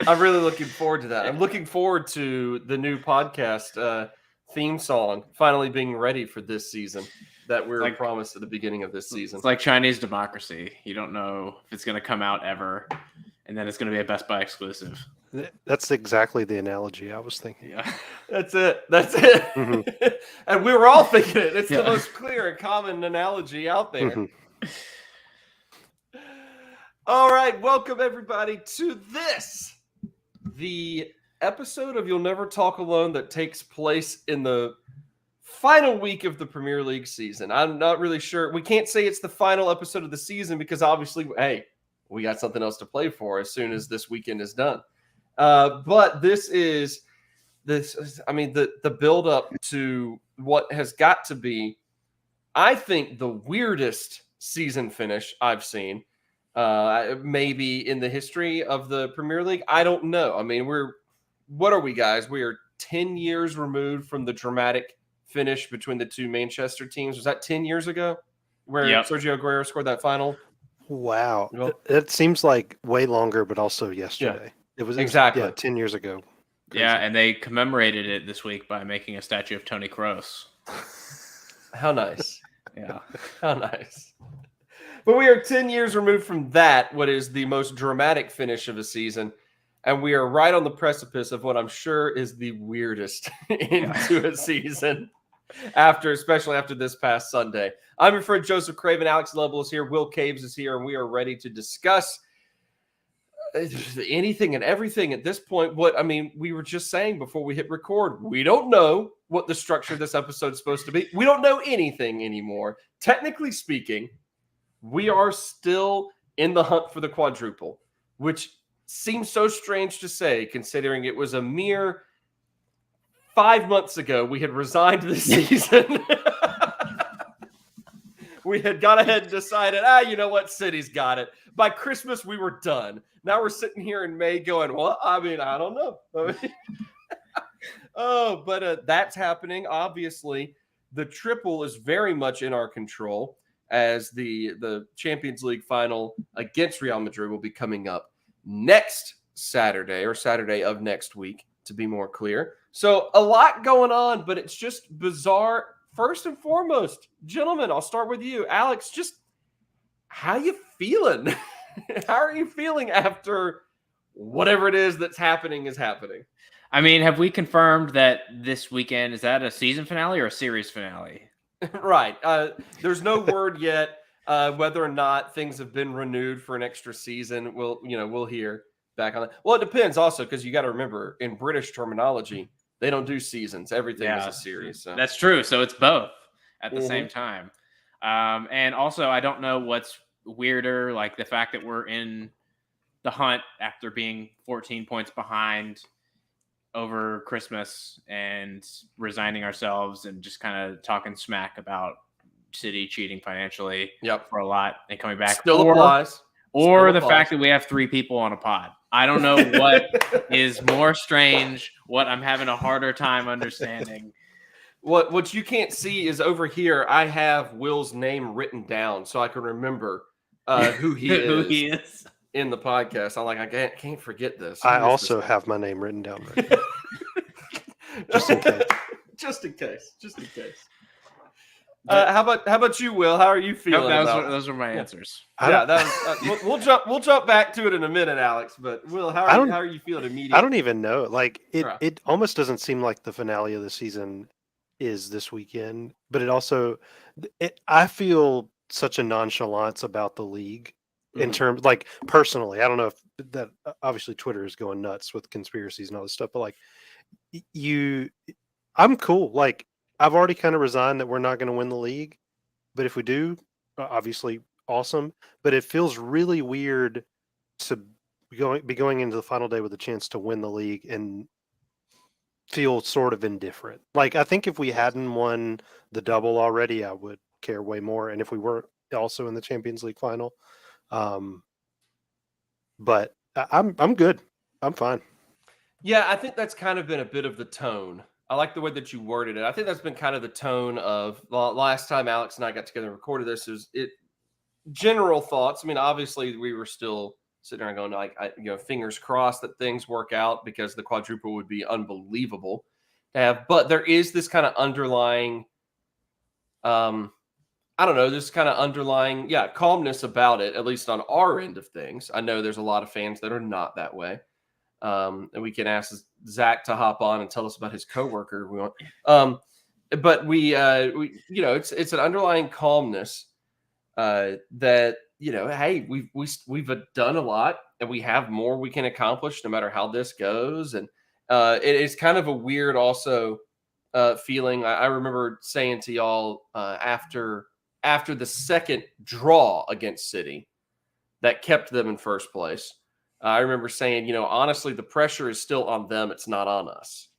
I'm really looking forward to that. I'm looking forward to the new podcast theme song finally being ready for this season that we were promised at the beginning of this season. It's like Chinese democracy. You don't know if it's going to come out ever, and then it's going to be a Best Buy exclusive. That's exactly the analogy I was thinking. Yeah, that's it. Mm-hmm. And we were all thinking it. It's the most clear and common analogy out there. Mm-hmm. All right, welcome everybody to the episode of You'll Never Talk Alone that takes place in the final week of the Premier League season. I'm not really sure. We can't say it's the final episode of the season because obviously, hey, we got something else to play for as soon as this weekend is done. But this is the build up to what has got to be, I think, the weirdest season finish I've seen. Maybe in the history of the Premier League. I don't know. I mean, what are we, guys? We are 10 years removed from the dramatic finish between the two Manchester teams. Was that 10 years ago where Sergio Aguero scored that final? Wow. It seems like way longer, but also yesterday. Yeah. It was 10 years ago. Crazy. Yeah, and they commemorated it this week by making a statue of Toni Kroos. How nice. Yeah. How nice. But we are 10 years removed from that, what is the most dramatic finish of a season. And we are right on the precipice of what I'm sure is the weirdest into a season, especially after this past Sunday. I'm your friend Joseph Craven. Alex Lovell is here. Will Caves is here. And we are ready to discuss anything and everything at this point. We were just saying before we hit record, we don't know what the structure of this episode is supposed to be. We don't know anything anymore. Technically speaking, we are still in the hunt for the quadruple, which seems so strange to say, considering it was a mere 5 months ago we had resigned this season. We had gone ahead and decided, you know what, City's got it. By Christmas, we were done. Now we're sitting here in May going, well, I don't know. But that's happening. Obviously, the triple is very much in our control, as the Champions League final against Real Madrid will be coming up next Saturday, or Saturday of next week, to be more clear. So a lot going on, but it's just bizarre. First and foremost, gentlemen, I'll start with you. Alex, just how you feeling? How are you feeling after whatever it is that's happening is happening? I mean, have we confirmed that this weekend, is that a season finale or a series finale? Right. There's no word yet whether or not things have been renewed for an extra season. We'll hear back on that. Well, it depends also, because you got to remember, in British terminology, they don't do seasons. Everything is a series. So. That's true. So it's both at the same time. And also, I don't know what's weirder, like the fact that we're in the hunt after being 14 points behind over Christmas and resigning ourselves and just kind of talking smack about City cheating financially for a lot and coming back. Still applies. Or the fact that we have 3 people on a pod. I don't know what is more strange, what I'm having a harder time understanding. What you can't see is over here, I have Will's name written down so I can remember who he is. In the podcast. I'm like, I can't forget this. I also have my name written down right now. Just in case. Just in case. How about you, Will? How are you feeling? Those were my answers. Yeah, that was, we'll jump back to it in a minute, Alex. But Will, how are you feeling immediately? I don't even know. Like it almost doesn't seem like the finale of the season is this weekend, but I feel such a nonchalance about the league. In terms, like, personally, I don't know if that, obviously Twitter is going nuts with conspiracies and all this stuff, but like I'm cool. Like, I've already kind of resigned that we're not going to win the league, but if we do, obviously awesome. But it feels really weird to be going into the final day with a chance to win the league and feel sort of indifferent. Like, I think if we hadn't won the double already, I would care way more. And if we weren't also in the Champions League final, but I'm good. I'm fine. Yeah, I think that's kind of been a bit of the tone I like the way that you worded it. I think that's been kind of the tone of last time Alex and I got together and recorded this. Is it general thoughts? I mean, obviously we were still sitting there going like, fingers crossed that things work out because the quadruple would be unbelievable to have. But there is this kind of underlying, I don't know, this kind of underlying, calmness about it, at least on our end of things. I know there's a lot of fans that are not that way. And we can ask Zach to hop on and tell us about his coworker if we want. But we it's an underlying calmness that, hey, we've done a lot and we have more we can accomplish no matter how this goes. And it is kind of a weird also feeling. I remember saying to y'all after the second draw against City that kept them in first place. I remember saying, honestly, the pressure is still on them. It's not on us.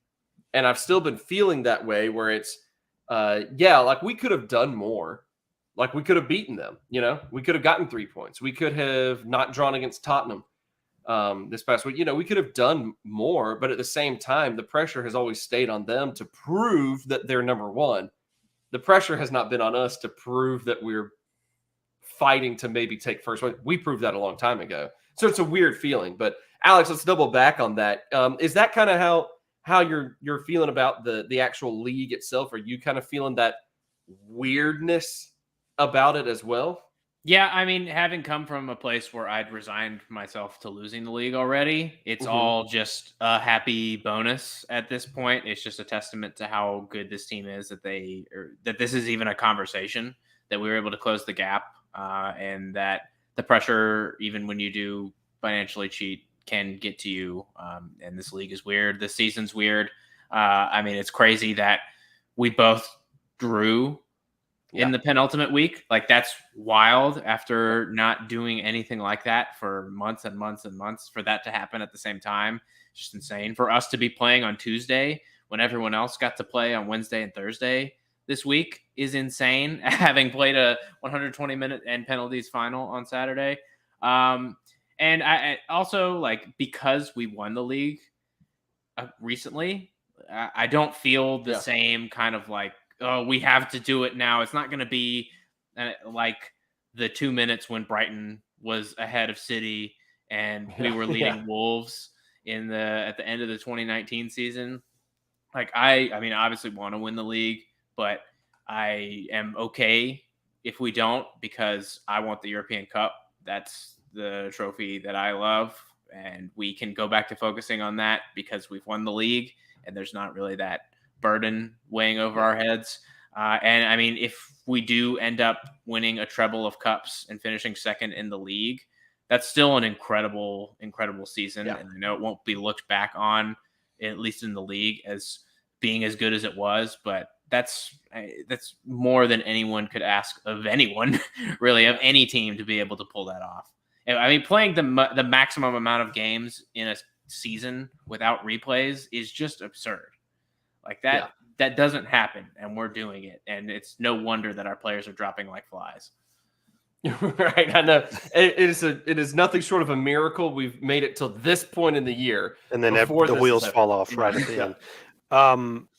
And I've still been feeling that way where it's, like we could have done more. Like we could have beaten them, we could have gotten 3 points. We could have not drawn against Tottenham this past week. We could have done more, but at the same time, the pressure has always stayed on them to prove that they're number one. The pressure has not been on us to prove that we're fighting to maybe take first. We proved that a long time ago. So it's a weird feeling. But Alex, let's double back on that. Is that kind of how you're feeling about the actual league itself? Are you kind of feeling that weirdness about it as well? Yeah, I mean, having come from a place where I'd resigned myself to losing the league already, it's all just a happy bonus at this point. It's just a testament to how good this team is that that this is even a conversation, that we were able to close the gap, and that the pressure, even when you do financially cheat, can get to you. And this league is weird. This season's weird. I mean, it's crazy that we both drew in the penultimate week. Like, that's wild after not doing anything like that for months and months and months. For that to happen at the same time, just insane. For us to be playing on Tuesday when everyone else got to play on Wednesday and Thursday this week is insane, having played a 120-minute and penalties final on Saturday. And I also, like, because we won the league recently, I don't feel the same kind of like, oh, we have to do it now. It's not going to be like the 2 minutes when Brighton was ahead of City and we were leading Wolves at the end of the 2019 season. Like, I mean, obviously want to win the league, but I am okay if we don't, because I want the European Cup. That's the trophy that I love, and we can go back to focusing on that because we've won the league and there's not really that burden weighing over our heads. And I mean, if we do end up winning a treble of cups and finishing second in the league, that's still an incredible season. And I know it won't be looked back on, at least in the league, as being as good as it was, but that's more than anyone could ask of anyone, really, of any team, to be able to pull that off. And I mean, playing the maximum amount of games in a season without replays is just absurd. Like that doesn't happen, and we're doing it, and it's no wonder that our players are dropping like flies. Right, I know it is nothing short of a miracle. We've made it till this point in the year, and then the wheels fall off right at the end.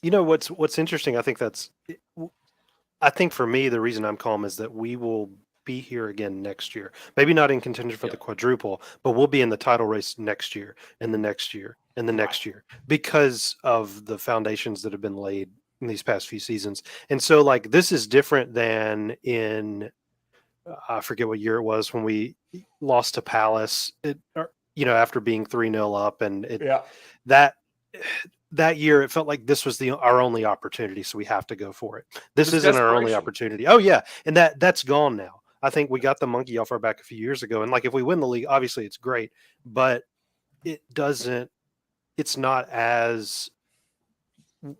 What's interesting? I think for me, the reason I'm calm is that we will be here again next year. Maybe not in contention for the quadruple, but we'll be in the title race next year, and the next year, and the next year, because of the foundations that have been laid in these past few seasons. And so, like, this is different than in I forget what year it was when we lost to Palace. After being 3-0 up, and that year it felt like this was our only opportunity, so we have to go for it. This isn't our only opportunity. Oh yeah, and that's gone now. I think we got the monkey off our back a few years ago, and like, if we win the league, obviously it's great, but it's not as,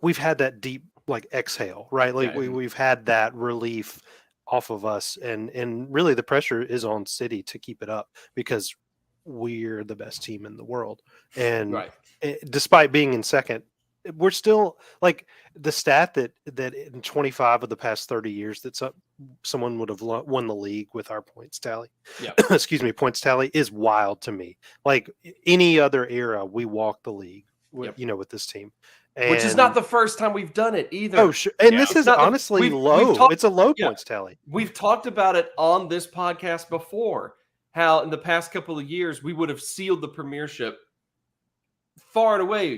we've had that deep, like, exhale, right? Like we've had that relief off of us, and really the pressure is on City to keep it up, because we're the best team in the world. And despite being in second, we're still, like, the stat that in 25 of the past 30 years that someone would have won the league with our points tally, points tally, is wild to me. Like, any other era, we walk the league with this team. Which is not the first time we've done it either. Oh, sure. And Yeah. this is Not the- honestly we've low. talked- It's a low yeah. points tally. We've talked about it on this podcast before, how in the past couple of years we would have sealed the premiership far and away,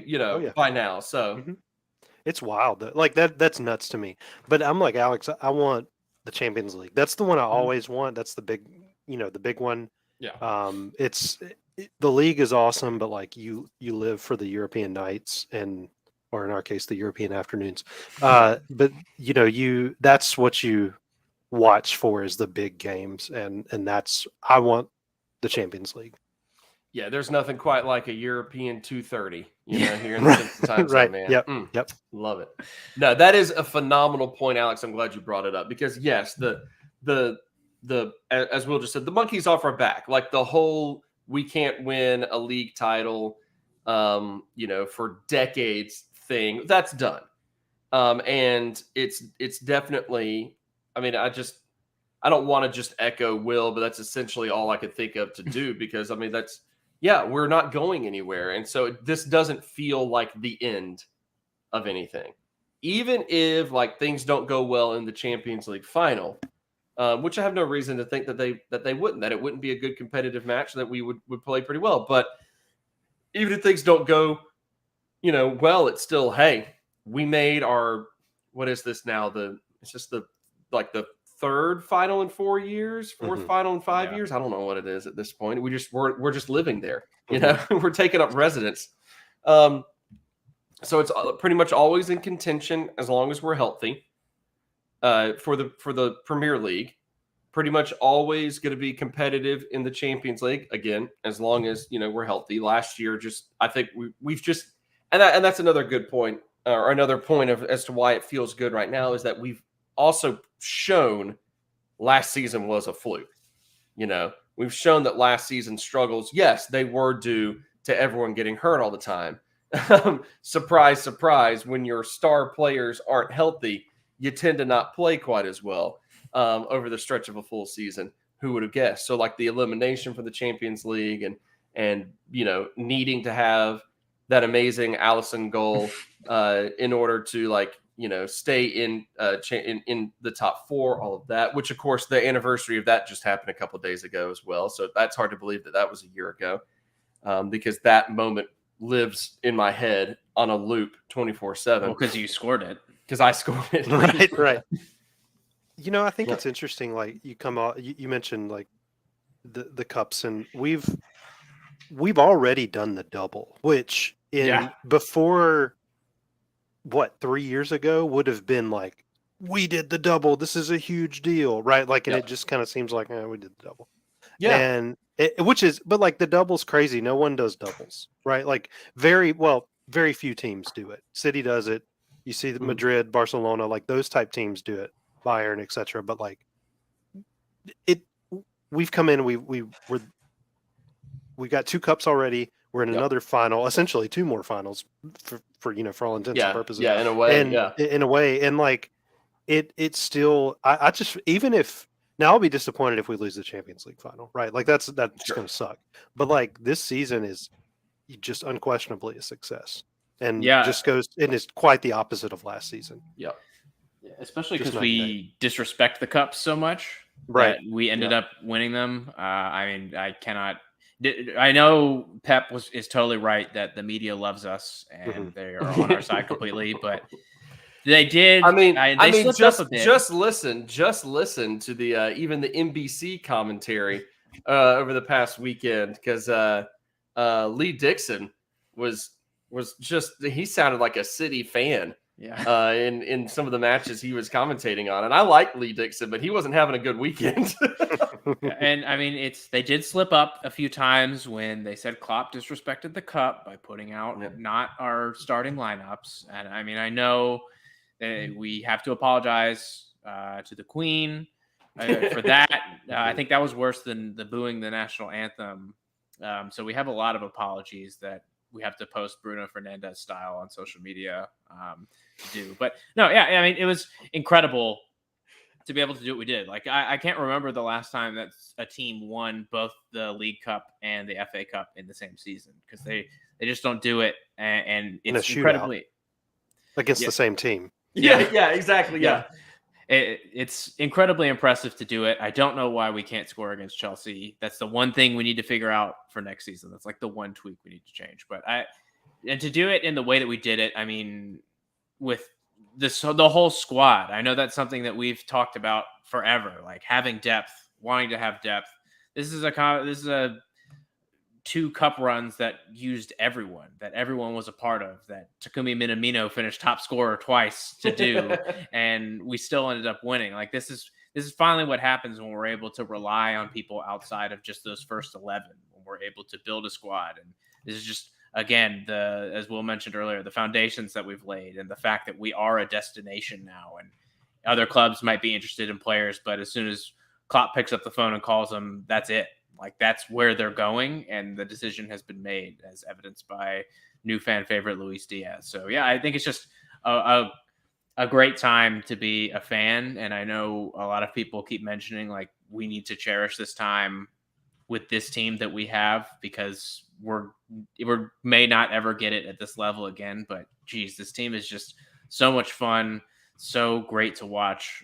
by now. So Mhm. It's wild. Like that's nuts to me. But I'm like Alex, I want the Champions League. That's the one I always want. That's the big, the big one. yeah. The league is awesome, but like you live for the European nights or in our case the European afternoons. But that's what you watch for is the big games, and I want the Champions League. Yeah, there's nothing quite like a European 2:30, here in the Right. Central Time Zone, Right. man. Yep. Love it. No, that is a phenomenal point, Alex. I'm glad you brought it up because yes, the as Will just said, the monkey's off our back. Like the whole we can't win a league title, for decades thing, that's done. And it's definitely. I mean, I don't want to just echo Will, but that's essentially all I could think of to do because I mean we're not going anywhere. And so this doesn't feel like the end of anything. Even if like things don't go well in the Champions League final, which I have no reason to think that they wouldn't, that it wouldn't be a good competitive match, that we would play pretty well. But even if things don't go, well, it's still, hey, we made our, what is this now? It's just the third final in 4 years, fourth final in 5 years. I don't know what it is at this point. We're just living there, we're taking up residence. So it's pretty much always in contention as long as we're healthy. For the Premier League, pretty much always going to be competitive in the Champions League again, as long as we're healthy. Last year, I think we've just, and that's another good point, or another point as to why it feels good right now is that we've also shown last season was a fluke. We've shown that last season's struggles, yes, they were due to everyone getting hurt all the time. Surprise, surprise, when your star players aren't healthy, you tend to not play quite as well over the stretch of a full season. Who would have guessed? So like the elimination for the Champions League and needing to have that amazing Alisson goal in order to stay in the top four, all of that, which of course the anniversary of that just happened a couple of days ago as well. So that's hard to believe that was a year ago because that moment lives in my head on a loop 24/7. Well, because you scored it. Because I scored it. Right. I think it's interesting. Like you mentioned like the cups, and we've already done the double, which before 3 years ago would have been like, we did the double. This is a huge deal, right? Like, and it just kind of seems like we did the double. Yeah. And but like the double's crazy. No one does doubles, right? Like very few teams do it. City does it. You see the Madrid, Barcelona, like those type teams do it, Bayern, etc. But like we've come in, we got 2 cups already. We're in another final, essentially 2 more finals for all intents and purposes. Yeah, in a way. In a way. And like it's still I just, even if now I'll be disappointed if we lose the Champions League final, right? Like that's gonna suck. But like this season is just unquestionably a success. And just goes and is quite the opposite of last season. Yeah. Especially because we disrespect the cups so much. Right. That we ended up winning them. I mean, I know Pep is totally right that the media loves us and they are on our side completely, but they did. They slipped up a bit. Just listen to the even the NBC commentary over the past weekend, because Lee Dixon was just, he sounded like a City fan. Yeah. In some of the matches he was commentating on, and I like Lee Dixon, but he wasn't having a good weekend. And I mean, they did slip up a few times when they said Klopp disrespected the cup by putting out not our starting lineups. And I mean, I know that we have to apologize to the Queen for that. I think that was worse than the booing the national anthem. So we have a lot of apologies that we have to post Bruno Fernandes style on social media to do. But no, I mean, it was incredible to be able to do what we did. Like, I can't remember the last time that a team won both the League Cup and the FA Cup in the same season, because they just don't do it. And it's incredibly. against Yeah. the same team. Yeah, exactly. Yeah. It's incredibly impressive to do it. I don't know why we can't score against Chelsea. That's the one thing we need to figure out for next season. That's like the one tweak we need to change. And to do it in the way that we did it, I mean, with the whole squad. I know that's something that we've talked about forever, like having depth, wanting to have depth. This is a 2 cup runs that used everyone, that everyone was a part of, that Takumi Minamino finished top scorer twice to do, and we still ended up winning. Like this is finally what happens when we're able to rely on people outside of just those first 11, when we're able to build a squad. And this is just, again, as Will mentioned earlier, the foundations that we've laid, and the fact that we are a destination now, and other clubs might be interested in players, but as soon as Klopp picks up the phone and calls them, that's it. Like that's where they're going, and the decision has been made, as evidenced by new fan favorite Luis Diaz. So yeah, I think it's just a great time to be a fan, and I know a lot of people keep mentioning like we need to cherish this time with this team that we have, because we may not ever get it at this level again. But geez, this team is just so much fun, so great to watch,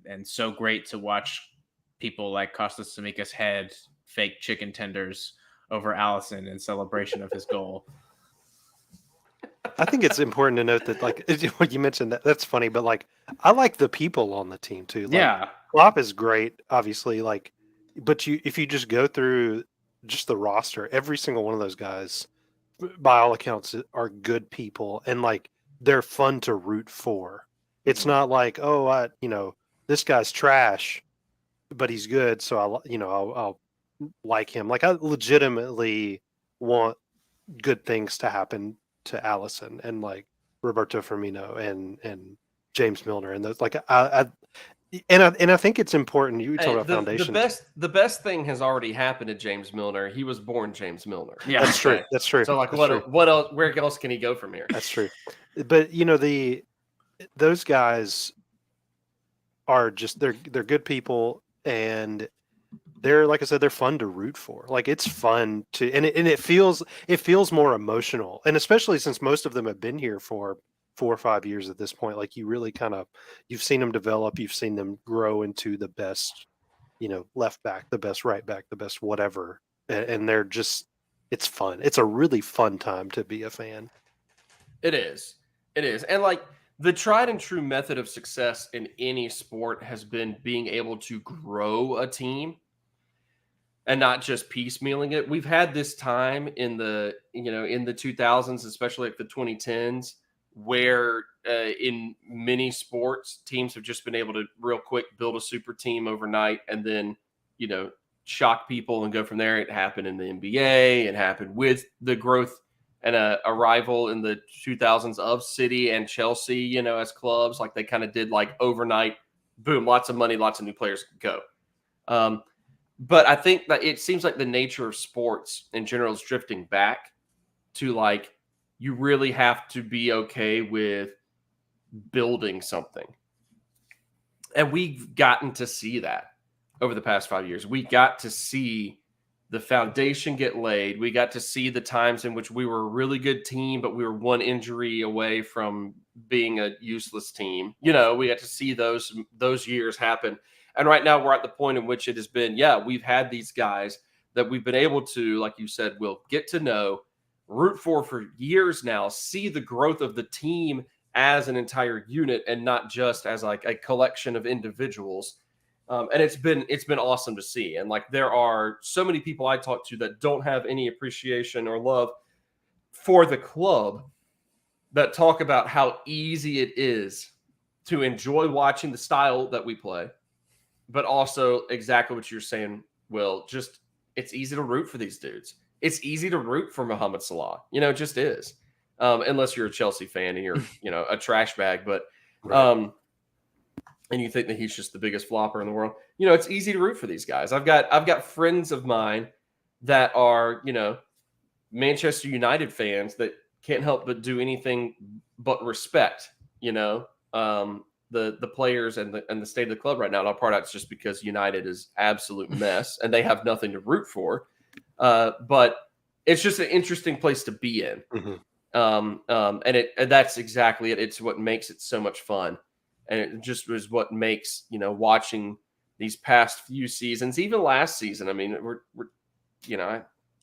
and so great to watch people like Costas Tsimikas head fake chicken tenders over Alisson in celebration of his goal. I think it's important to note that, like, what you mentioned, that's funny, but like, I like the people on the team too. Like, Yeah. Klopp is great, obviously, like, but if you just go through just the roster, every single one of those guys, by all accounts, are good people, and like they're fun to root for. It's not like, oh, this guy's trash, but he's good, so I'll like him. Like I legitimately want good things to happen to Alisson and like Roberto Firmino and James Milner and those. Like I think it's important. You talk about foundations. The best thing has already happened to James Milner. He was born James Milner. Yeah, that's true. That's true. So like, that's what else? Where else can he go from here? That's true. But those guys are just they're good people, and they're, like I said, they're fun to root for. Like it's fun to, and it feels more emotional, and especially since most of them have been here for 4 or 5 years at this point. Like you really you've seen them develop, you've seen them grow into the best, left back, the best right back, the best whatever, and they're just, it's fun. It's a really fun time to be a fan. It is, and like the tried and true method of success in any sport has been being able to grow a team and not just piecemealing it. We've had this time in the 2000s, especially like the 2010s, where in many sports, teams have just been able to real quick build a super team overnight and then, shock people and go from there. It happened in the NBA. It happened with the growth and arrival in the 2000s of City and Chelsea, as clubs. Like they kind of did like overnight, boom, lots of money, lots of new players go. But I think that it seems like the nature of sports in general is drifting back to like, you really have to be okay with building something. And we've gotten to see that over the past 5 years. We got to see the foundation get laid. We got to see the times in which we were a really good team, but we were one injury away from being a useless team. We got to see those years happen. And right now we're at the point in which it has been, we've had these guys that we've been able to, like you said, Will, get to know, root for years now, see the growth of the team as an entire unit and not just as like a collection of individuals. And it's been awesome to see. And like there are so many people I talk to that don't have any appreciation or love for the club that talk about how easy it is to enjoy watching the style that we play. But also exactly what you're saying, Will, just it's easy to root for these dudes. It's easy to root for Mohamed Salah. It just is. Unless you're a Chelsea fan and you're, a trash bag. But Right. And you think that he's just the biggest flopper in the world. It's easy to root for these guys. I've got friends of mine that are, Manchester United fans that can't help but do anything but respect, the players and the state of the club right now. And part of it's just because United is absolute mess and they have nothing to root for. But it's just an interesting place to be in. Mm-hmm. And that's exactly it. It's what makes it so much fun. And it just was what makes, watching these past few seasons, even last season. I mean,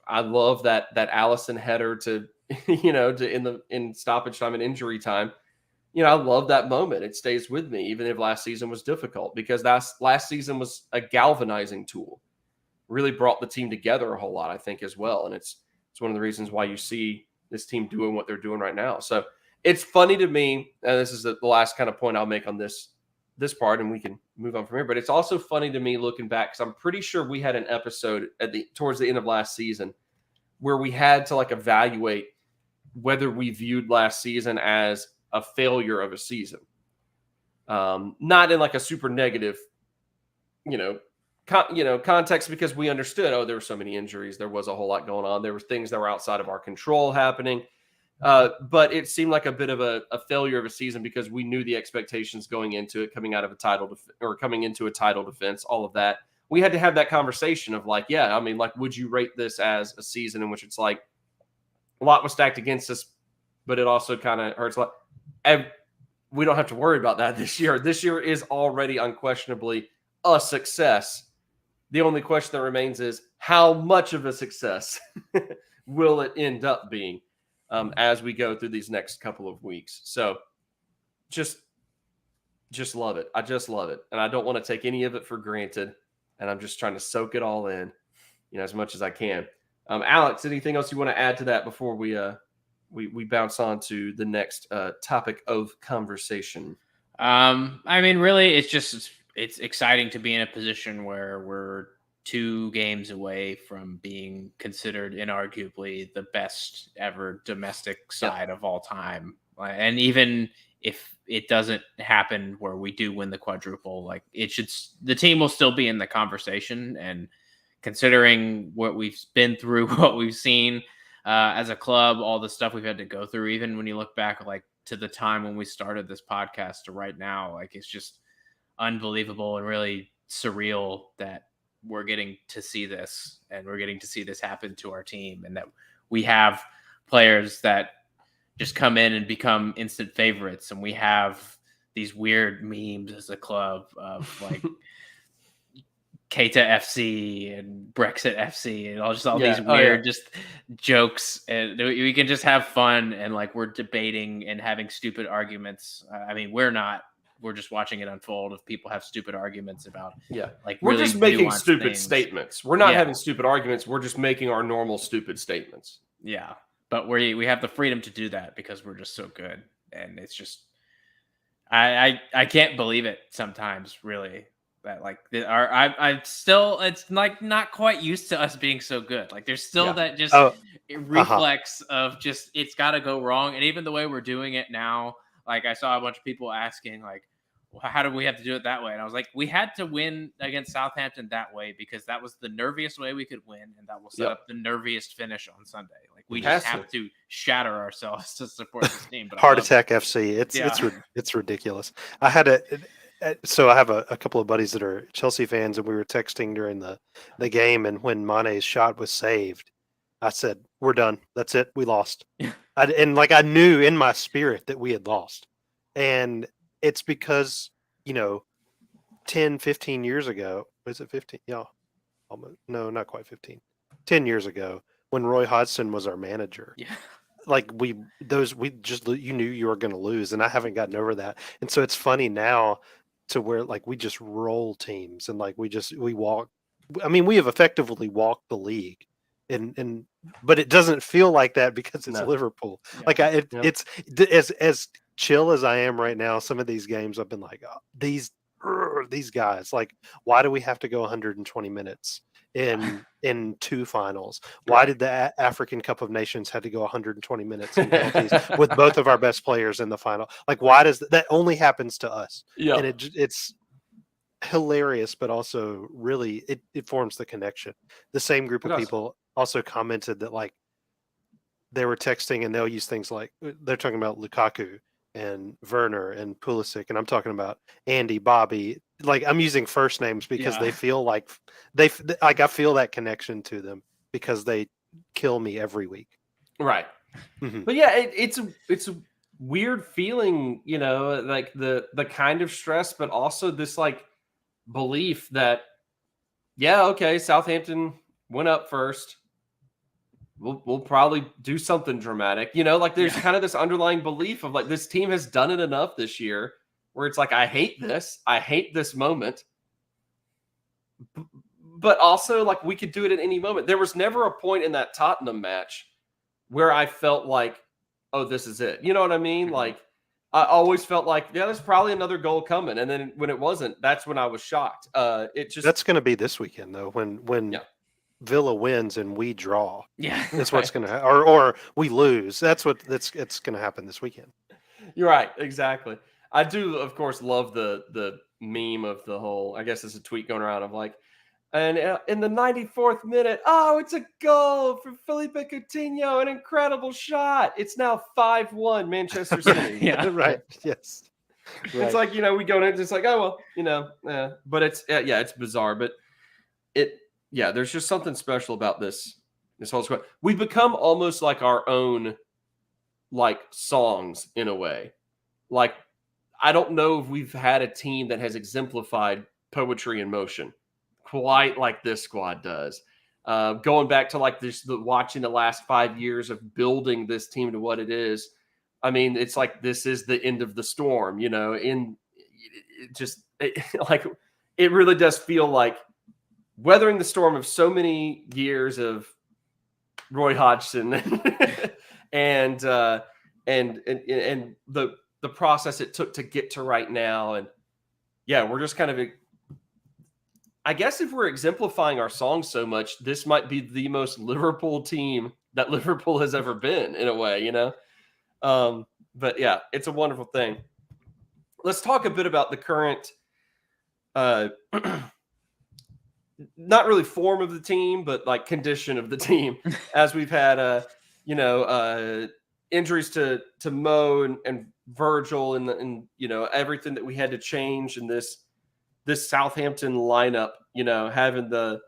I love that Allison header to, in stoppage time and injury time. I love that moment. It stays with me, even if last season was difficult, because last season was a galvanizing tool. Really brought the team together a whole lot, I think, as well. And it's one of the reasons why you see this team doing what they're doing right now. So it's funny to me, and this is the last kind of point I'll make on this part, and we can move on from here. But it's also funny to me looking back, because I'm pretty sure we had an episode towards the end of last season where we had to evaluate whether we viewed last season as a failure of a season. Not in a super negative, context, because we understood, there were so many injuries. There was a whole lot going on. There were things that were outside of our control happening. But it seemed like a bit of a failure of a season, because we knew the expectations going into it, coming into a title defense, all of that. We had to have that conversation of would you rate this as a season in which it's a lot was stacked against us, but it also kind of hurts a lot. And we don't have to worry about that this year. This year is already unquestionably a success. The only question that remains is how much of a success will it end up being as we go through these next couple of weeks. So just love it. I just love it. And I don't want to take any of it for granted. And I'm just trying to soak it all in, as much as I can. Alex, anything else you want to add to that before we bounce on to the next topic of conversation? Really, it's exciting to be in a position where we're 2 games away from being considered inarguably the best ever domestic side of all time. And even if it doesn't happen where we do win the quadruple, the team will still be in the conversation. And considering what we've been through, what we've seen as a club, all the stuff we've had to go through, even when you look back to the time when we started this podcast to right now, it's just unbelievable and really surreal that we're getting to see this, and we're getting to see this happen to our team, and that we have players that just come in and become instant favorites. And we have these weird memes as a club of Keita FC and Brexit FC and all these weird just jokes, and we can just have fun, and we're debating and having stupid arguments. We're just watching it unfold. If people have stupid arguments about, we're really just making stupid things. Statements. We're not having stupid arguments. We're just making our normal stupid statements. Yeah, but we have the freedom to do that because we're just so good, and it's just I can't believe it sometimes, really, that I'm still, it's not quite used to us being so good. There's still that just reflex of just it's got to go wrong, and even the way we're doing it now. I saw a bunch of people asking, how do we have to do it that way? And I was like, we had to win against Southampton that way because that was the nerviest way we could win, and that will set up the nerviest finish on Sunday. We just have to shatter ourselves to support this team. But Heart Attack FC, it's ridiculous. I have a couple of buddies that are Chelsea fans, and we were texting during the game, and when Mane's shot was saved, I said, we're done. That's it. We lost. I knew in my spirit that we had lost. And it's because, 10, 15 years ago, was it 15? Yeah. Almost, no, not quite 15. 10 years ago, when Roy Hodgson was our manager. Yeah. You knew you were going to lose, and I haven't gotten over that. And so it's funny now to where we just roll teams, and we walk. I mean, we have effectively walked the league. But it doesn't feel like that because it's Liverpool. Yeah. It's as chill as I am right now. Some of these games I've been these guys, why do we have to go 120 minutes in 2 finals? Why did the African Cup of Nations had to go 120 minutes in penalties with both of our best players in the final? Why does that only happens to us? Yeah, and it's hilarious, but also really it forms the connection. The same group of people also commented that they were texting, and they'll use things they're talking about Lukaku and Werner and Pulisic, and I'm talking about Andy, Bobby. I'm using first names because they feel I feel that connection to them because they kill me every week. Right. But yeah, it's a weird feeling, like the kind of stress, but also this like belief that, yeah, okay, Southampton went up first. We'll probably do something dramatic, like there's kind of this underlying belief of like this team has done it enough this year where it's like, I hate this moment. But also like we could do it at any moment. There was never a point in that Tottenham match where I felt like, oh, this is it. You know what I mean? Mhm. Like I always felt like, yeah, there's probably another goal coming. And then when it wasn't, that's when I was shocked. That's going to be this weekend though. When Villa wins and we draw, Yeah, that's what's going to or we lose. That's it's going to happen this weekend. You're right. Exactly. I do, of course, love the meme of the whole, I guess it's a tweet going around of like, and in the 94th minute, oh, it's a goal for Felipe Coutinho, an incredible shot. It's now 5-1 Manchester City. Yeah. Right. Yes. Right. It's like, we go in, it's like, oh, well, but it's, it's bizarre. But there's just something special about this whole squad. We've become almost like our own, like, songs in a way. Like, I don't know if we've had a team that has exemplified poetry in motion quite like this squad does. Going back to like watching the last 5 years of building this team to what it is. I mean, it's like this is the end of the storm, it really does feel like weathering the storm of so many years of Roy Hodgson and the process it took to get to right now. And yeah, we're just kind of, I guess if we're exemplifying our song so much, this might be the most Liverpool team that Liverpool has ever been in a way, But yeah, it's a wonderful thing. Let's talk a bit about the current, not really form of the team, but like condition of the team, as we've had, injuries to Mo and Virgil and everything that we had to change in this Southampton lineup, having the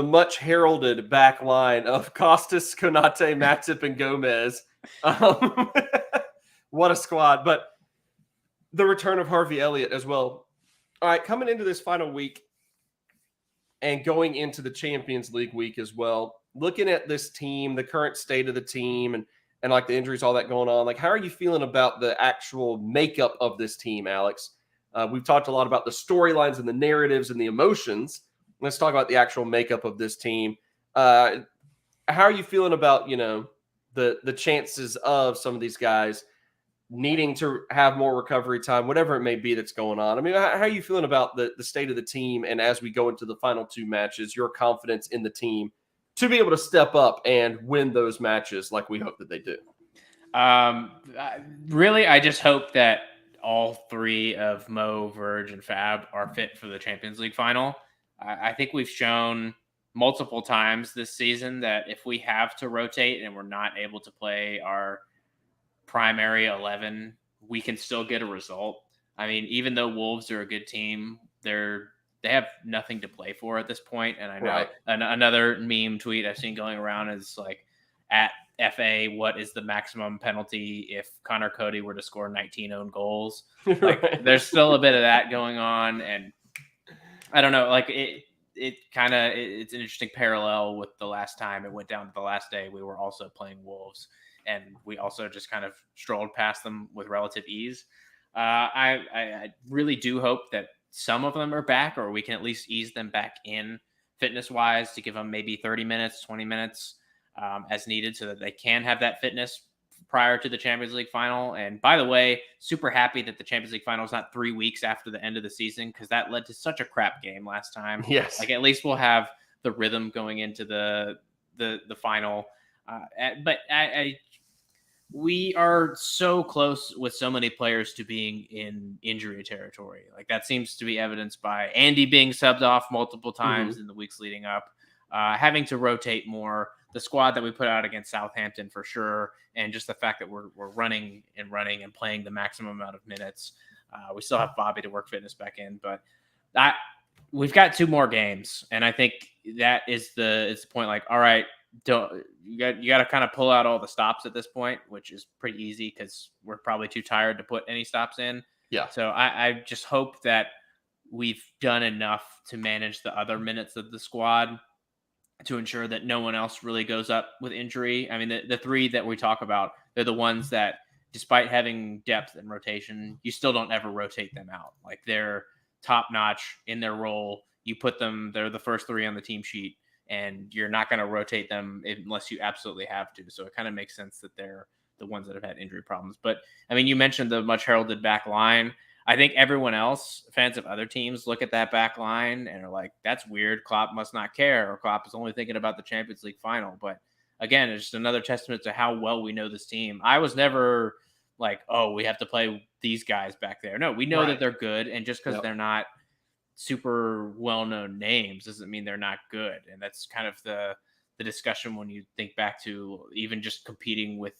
much heralded back line of Costas, Konate, Matip, and Gomez. What a squad. But the return of Harvey Elliott as well. All right, coming into this final week and going into the Champions League week as well, looking at this team, the current state of the team and like the injuries, all that going on, like how are you feeling about the actual makeup of this team, Alex? We've talked a lot about the storylines and the narratives and the emotions. Let's talk about the actual makeup of this team. How are you feeling about, the chances of some of these guys needing to have more recovery time, whatever it may be that's going on? I mean, how are you feeling about the state of the team? And as we go into the final two matches, your confidence in the team to be able to step up and win those matches like we hope that they do? Really, I just hope that all three of Mo, Verge, and Fab are fit for the Champions League final. I think we've shown multiple times this season that if we have to rotate and we're not able to play our primary 11, we can still get a result. I mean, even though Wolves are a good team, they have nothing to play for at this point. And I know another meme tweet I've seen going around is like, at FA, what is the maximum penalty if Connor Cody were to score 19 own goals? Like, there's still a bit of that going on, and I don't know. Like it's an interesting parallel with the last time it went down to the last day. We were also playing Wolves, and we also just kind of strolled past them with relative ease. I really do hope that some of them are back, or we can at least ease them back in fitness-wise to give them maybe 30 minutes, 20 minutes. As needed so that they can have that fitness prior to the Champions League final. And by the way, super happy that the Champions League final is not 3 weeks after the end of the season, because that led to such a crap game last time. Yes. Like, at least we'll have the rhythm going into the final. We are so close with so many players to being in injury territory. Like, that seems to be evidenced by Andy being subbed off multiple times in the weeks leading up, having to rotate more. The squad that we put out against Southampton for sure, and just the fact that we're running and playing the maximum amount of minutes. We still have Bobby to work fitness back in, but we've got 2 more games, and I think that is the point. Like, all right, you got to kind of pull out all the stops at this point, which is pretty easy because we're probably too tired to put any stops in. Yeah. So I just hope that we've done enough to manage the other minutes of the squad to ensure that no one else really goes up with injury. I mean, the three that we talk about, they're the ones that, despite having depth and rotation, you still don't ever rotate them out. Like, they're top notch in their role. You put them, they're the first three on the team sheet, and you're not going to rotate them unless you absolutely have to. So it kind of makes sense that they're the ones that have had injury problems. But I mean, you mentioned the much heralded back line. I think everyone else, fans of other teams, look at that back line and are like, that's weird. Klopp must not care, or Klopp is only thinking about the Champions League final. But again, it's just another testament to how well we know this team. I was never like, oh, we have to play these guys back there. No, we know that they're good. And just because they're not super well-known names doesn't mean they're not good. And that's kind of the discussion when you think back to even just competing with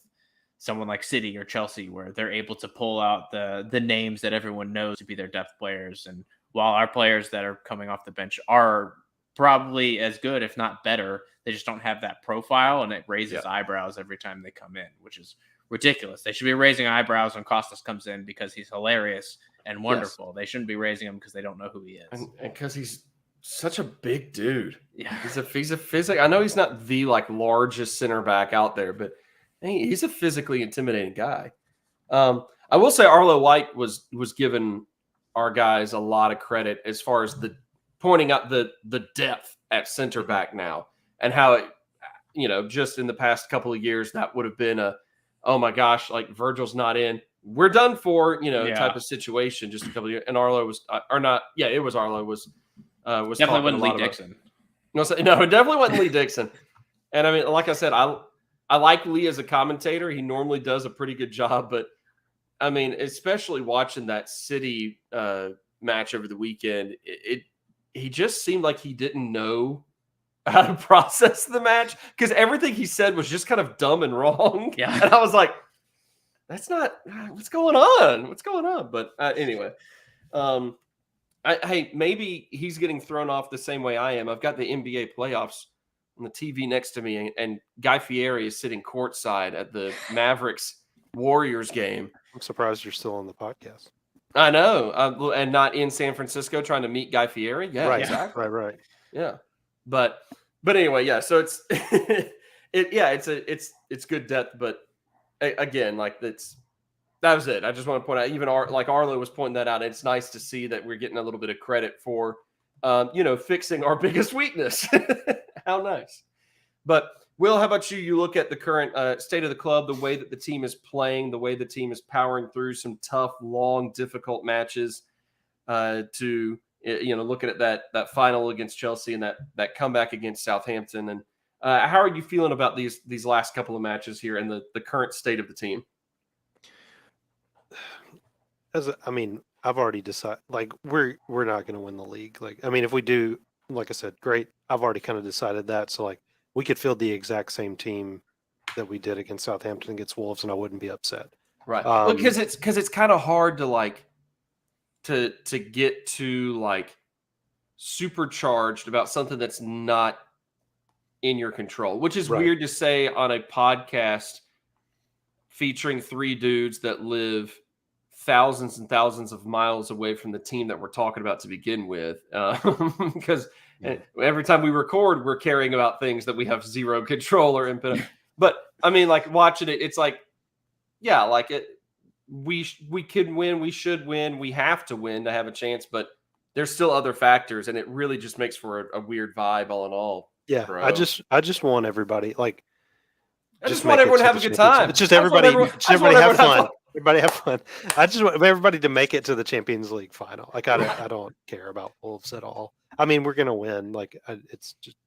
someone like City or Chelsea, where they're able to pull out the names that everyone knows to be their depth players. And while our players that are coming off the bench are probably as good, if not better, they just don't have that profile, and it raises eyebrows every time they come in, which is ridiculous. They should be raising eyebrows when Costas comes in because he's hilarious and wonderful. Yes. They shouldn't be raising him because they don't know who he is. And because he's such a big dude. Yeah. He's a physic. I know he's not the largest center back out there, but he's a physically intimidating guy. I will say Arlo White was given our guys a lot of credit as far as the pointing out the depth at center back now, and how it, just in the past couple of years, that would have been oh my gosh, like Virgil's not in, we're done for, type of situation just a couple of years. And Arlo was, or not. Yeah, it was Arlo was definitely wasn't Lee Dixon. No, it definitely wasn't Lee Dixon. And I mean, like I said, I like Lee as a commentator. He normally does a pretty good job, but I mean, especially watching that City match over the weekend, he just seemed like he didn't know how to process the match, because everything he said was just kind of dumb and wrong. Yeah. And I was like, that's not, what's going on? What's going on? But anyway, hey, maybe he's getting thrown off the same way I am. I've got the NBA playoffs on the TV next to me, and Guy Fieri is sitting courtside at the Mavericks Warriors game. I'm surprised you're still on the podcast. I know, and not in San Francisco trying to meet Guy Fieri. Yeah, right, exactly. Right. Yeah, but anyway, yeah. So it's it's good depth, but again, like that was it. I just want to point out, even Arlo was pointing that out. It's nice to see that we're getting a little bit of credit for, fixing our biggest weakness. How nice. But Will, how about you? You look at the current state of the club, the way that the team is playing, the way the team is powering through some tough, long, difficult matches to, looking at that final against Chelsea and that comeback against Southampton. And how are you feeling about these last couple of matches here and the current state of the team? I've already decided, like, we're not going to win the league. Like, I mean, if we do, like I said, great. I've already kind of decided that. So, like, we could field the exact same team that we did against Southampton against Wolves, and I wouldn't be upset. Right. Because it's kind of hard to to get to supercharged about something that's not in your control, which is weird to say on a podcast featuring three dudes that live thousands and thousands of miles away from the team that we're talking about to begin with. Because every time we record, we're caring about things that we have zero control or input. But I mean, like, watching it, it's like, yeah, like we can win, we should win, we have to win to have a chance, but there's still other factors, and it really just makes for a weird vibe all in all. Yeah, bro. I just want everybody, like, I just want everyone to have a good time. It's just everybody have fun. Everybody have fun. I just want everybody to make it to the Champions League final. Like, I don't care about Wolves at all. I mean, we're gonna win. Like, it's just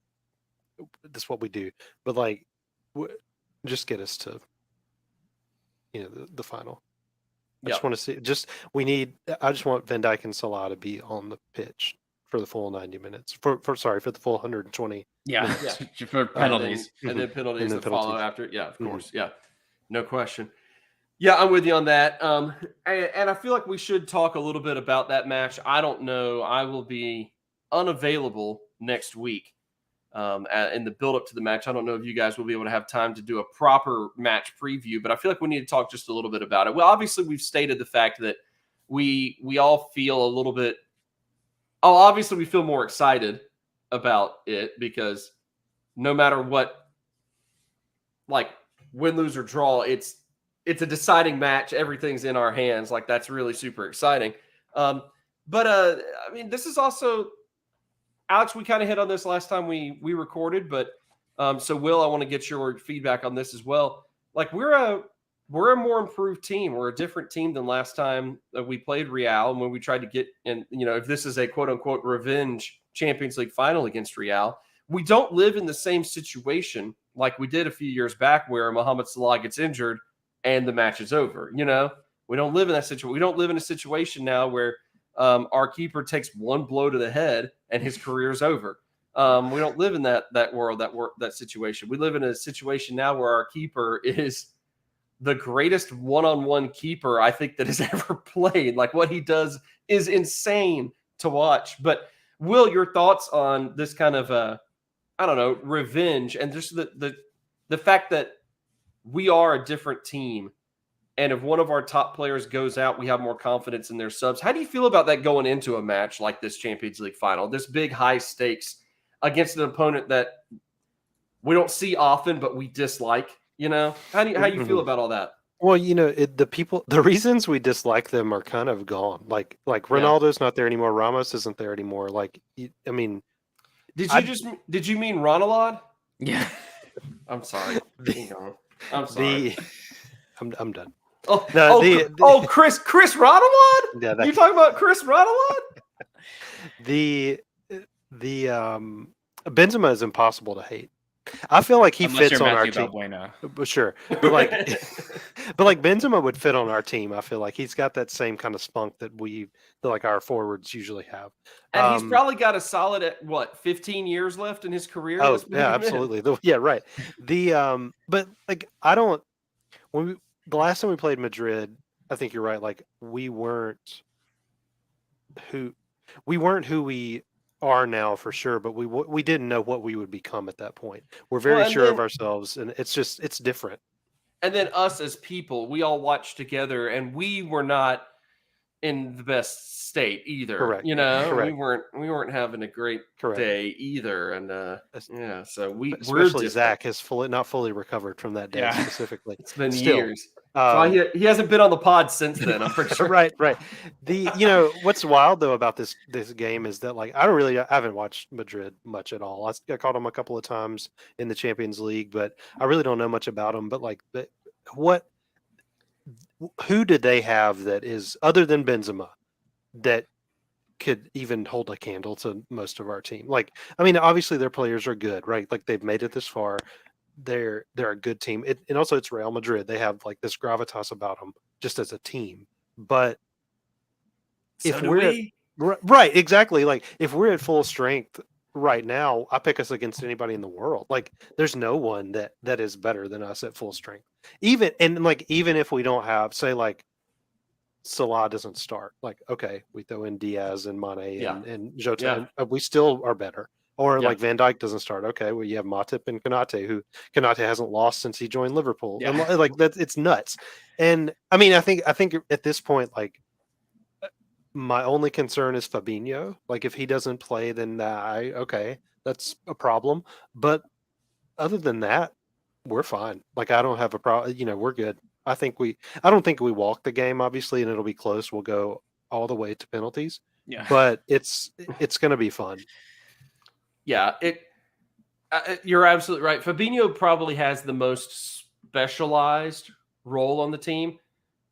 that's what we do. But like, just get us to the final. I just want to see. I just want Van Dijk and Salah to be on the pitch for the full 90 minutes. For the full 120. Yeah. For penalties. And then penalties that follow after. Yeah, of course. Yeah. No question. Yeah, I'm with you on that. And I feel like we should talk a little bit about that match. I don't know. I will be unavailable next week in the build up to the match. I don't know if you guys will be able to have time to do a proper match preview, but I feel like we need to talk just a little bit about it. Well, obviously we've stated the fact that we all feel a little bit. Oh, obviously we feel more excited about it because no matter what, like win, lose, or draw, it's a deciding match. Everything's in our hands. Like that's really super exciting. But I mean, this is also, Alex, we kind of hit on this last time we recorded, but so Will, I want to get your feedback on this as well. Like we're a more improved team. We're a different team than last time that we played Real, and when we tried to get in, if this is a quote unquote revenge Champions League final against Real, we don't live in the same situation like we did a few years back where Mohamed Salah gets injured and the match is over. We don't live in that situation. We don't live in a situation now where our keeper takes one blow to the head and his career's over. We don't live in that world, that situation. We live in a situation now where our keeper is the greatest one-on-one keeper I think that has ever played. Like what he does is insane to watch. But Will, your thoughts on this kind of revenge and just the fact that we are a different team, and if one of our top players goes out, we have more confidence in their subs. How do you feel about that going into a match like this Champions League final, this big high stakes against an opponent that we don't see often, but we dislike? How do you feel about all that? Well, the reasons we dislike them are kind of gone. Like Ronaldo's not there anymore. Ramos isn't there anymore. Like, I mean, did you mean Ronaldo? Yeah. I'm sorry. I'm sorry. I'm done. Oh, no, Chris Ronaldo? Yeah, you talking about Chris Ronaldo? The Benzema is impossible to hate. I feel like he fits on our team. Sure, but like Benzema would fit on our team. I feel like he's got that same kind of spunk that our forwards usually have. And he's probably got a solid 15 years left in his career. Oh yeah, absolutely. Yeah, right. But like the last time we played Madrid, I think you're right. Like we weren't who we are now for sure, but we didn't know what we would become at that point. We're very sure of ourselves, and it's different. And then us as people, we all watched together, and we were not in the best state either. Correct. Correct. We weren't having a great day either, and so especially Zach has not fully recovered from that day specifically. It's been years. He hasn't been on the pod since then, I'm pretty sure. Right. What's wild though about this game is that like I haven't watched Madrid much at all. I caught them a couple of times in the Champions League, but I really don't know much about them. But like, who did they have that is other than Benzema that could even hold a candle to most of our team? Like, I mean, obviously their players are good, right? Like they've made it this far. They're a good team. And also it's Real Madrid. They have like this gravitas about them just as a team. But right, exactly. Like if we're at full strength right now, I pick us against anybody in the world. Like there's no one that is better than us at full strength. Even if we don't have, say like Salah doesn't start, like okay, we throw in Diaz and Mane and Jota, and we still are better. Or like Van Dijk doesn't start. Okay, well you have Matip and Konate, who Konate hasn't lost since he joined Liverpool. Yeah. And like that, it's nuts. And I mean, I think at this point, like my only concern is Fabinho. Like if he doesn't play, then that's a problem. But other than that, we're fine. Like I don't have a problem. We're good. I don't think we walk the game, obviously, and it'll be close. We'll go all the way to penalties. Yeah, but it's going to be fun. Yeah, you're absolutely right. Fabinho probably has the most specialized role on the team.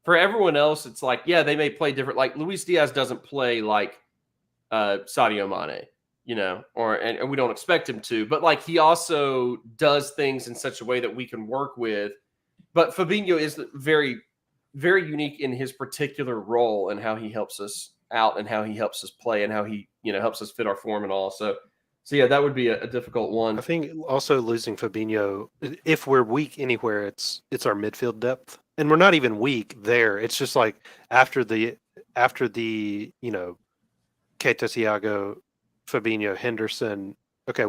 For everyone else, it's like, they may play different. Like Luis Diaz doesn't play like Sadio Mane, and we don't expect him to. But like he also does things in such a way that we can work with. But Fabinho is very, very unique in his particular role and how he helps us out and how he helps us play and how he helps us fit our form and all. So yeah, that would be a difficult one. I think also losing Fabinho, if we're weak anywhere, it's our midfield depth, and we're not even weak there. It's just like after the Keita, Thiago, Fabinho, Henderson, okay,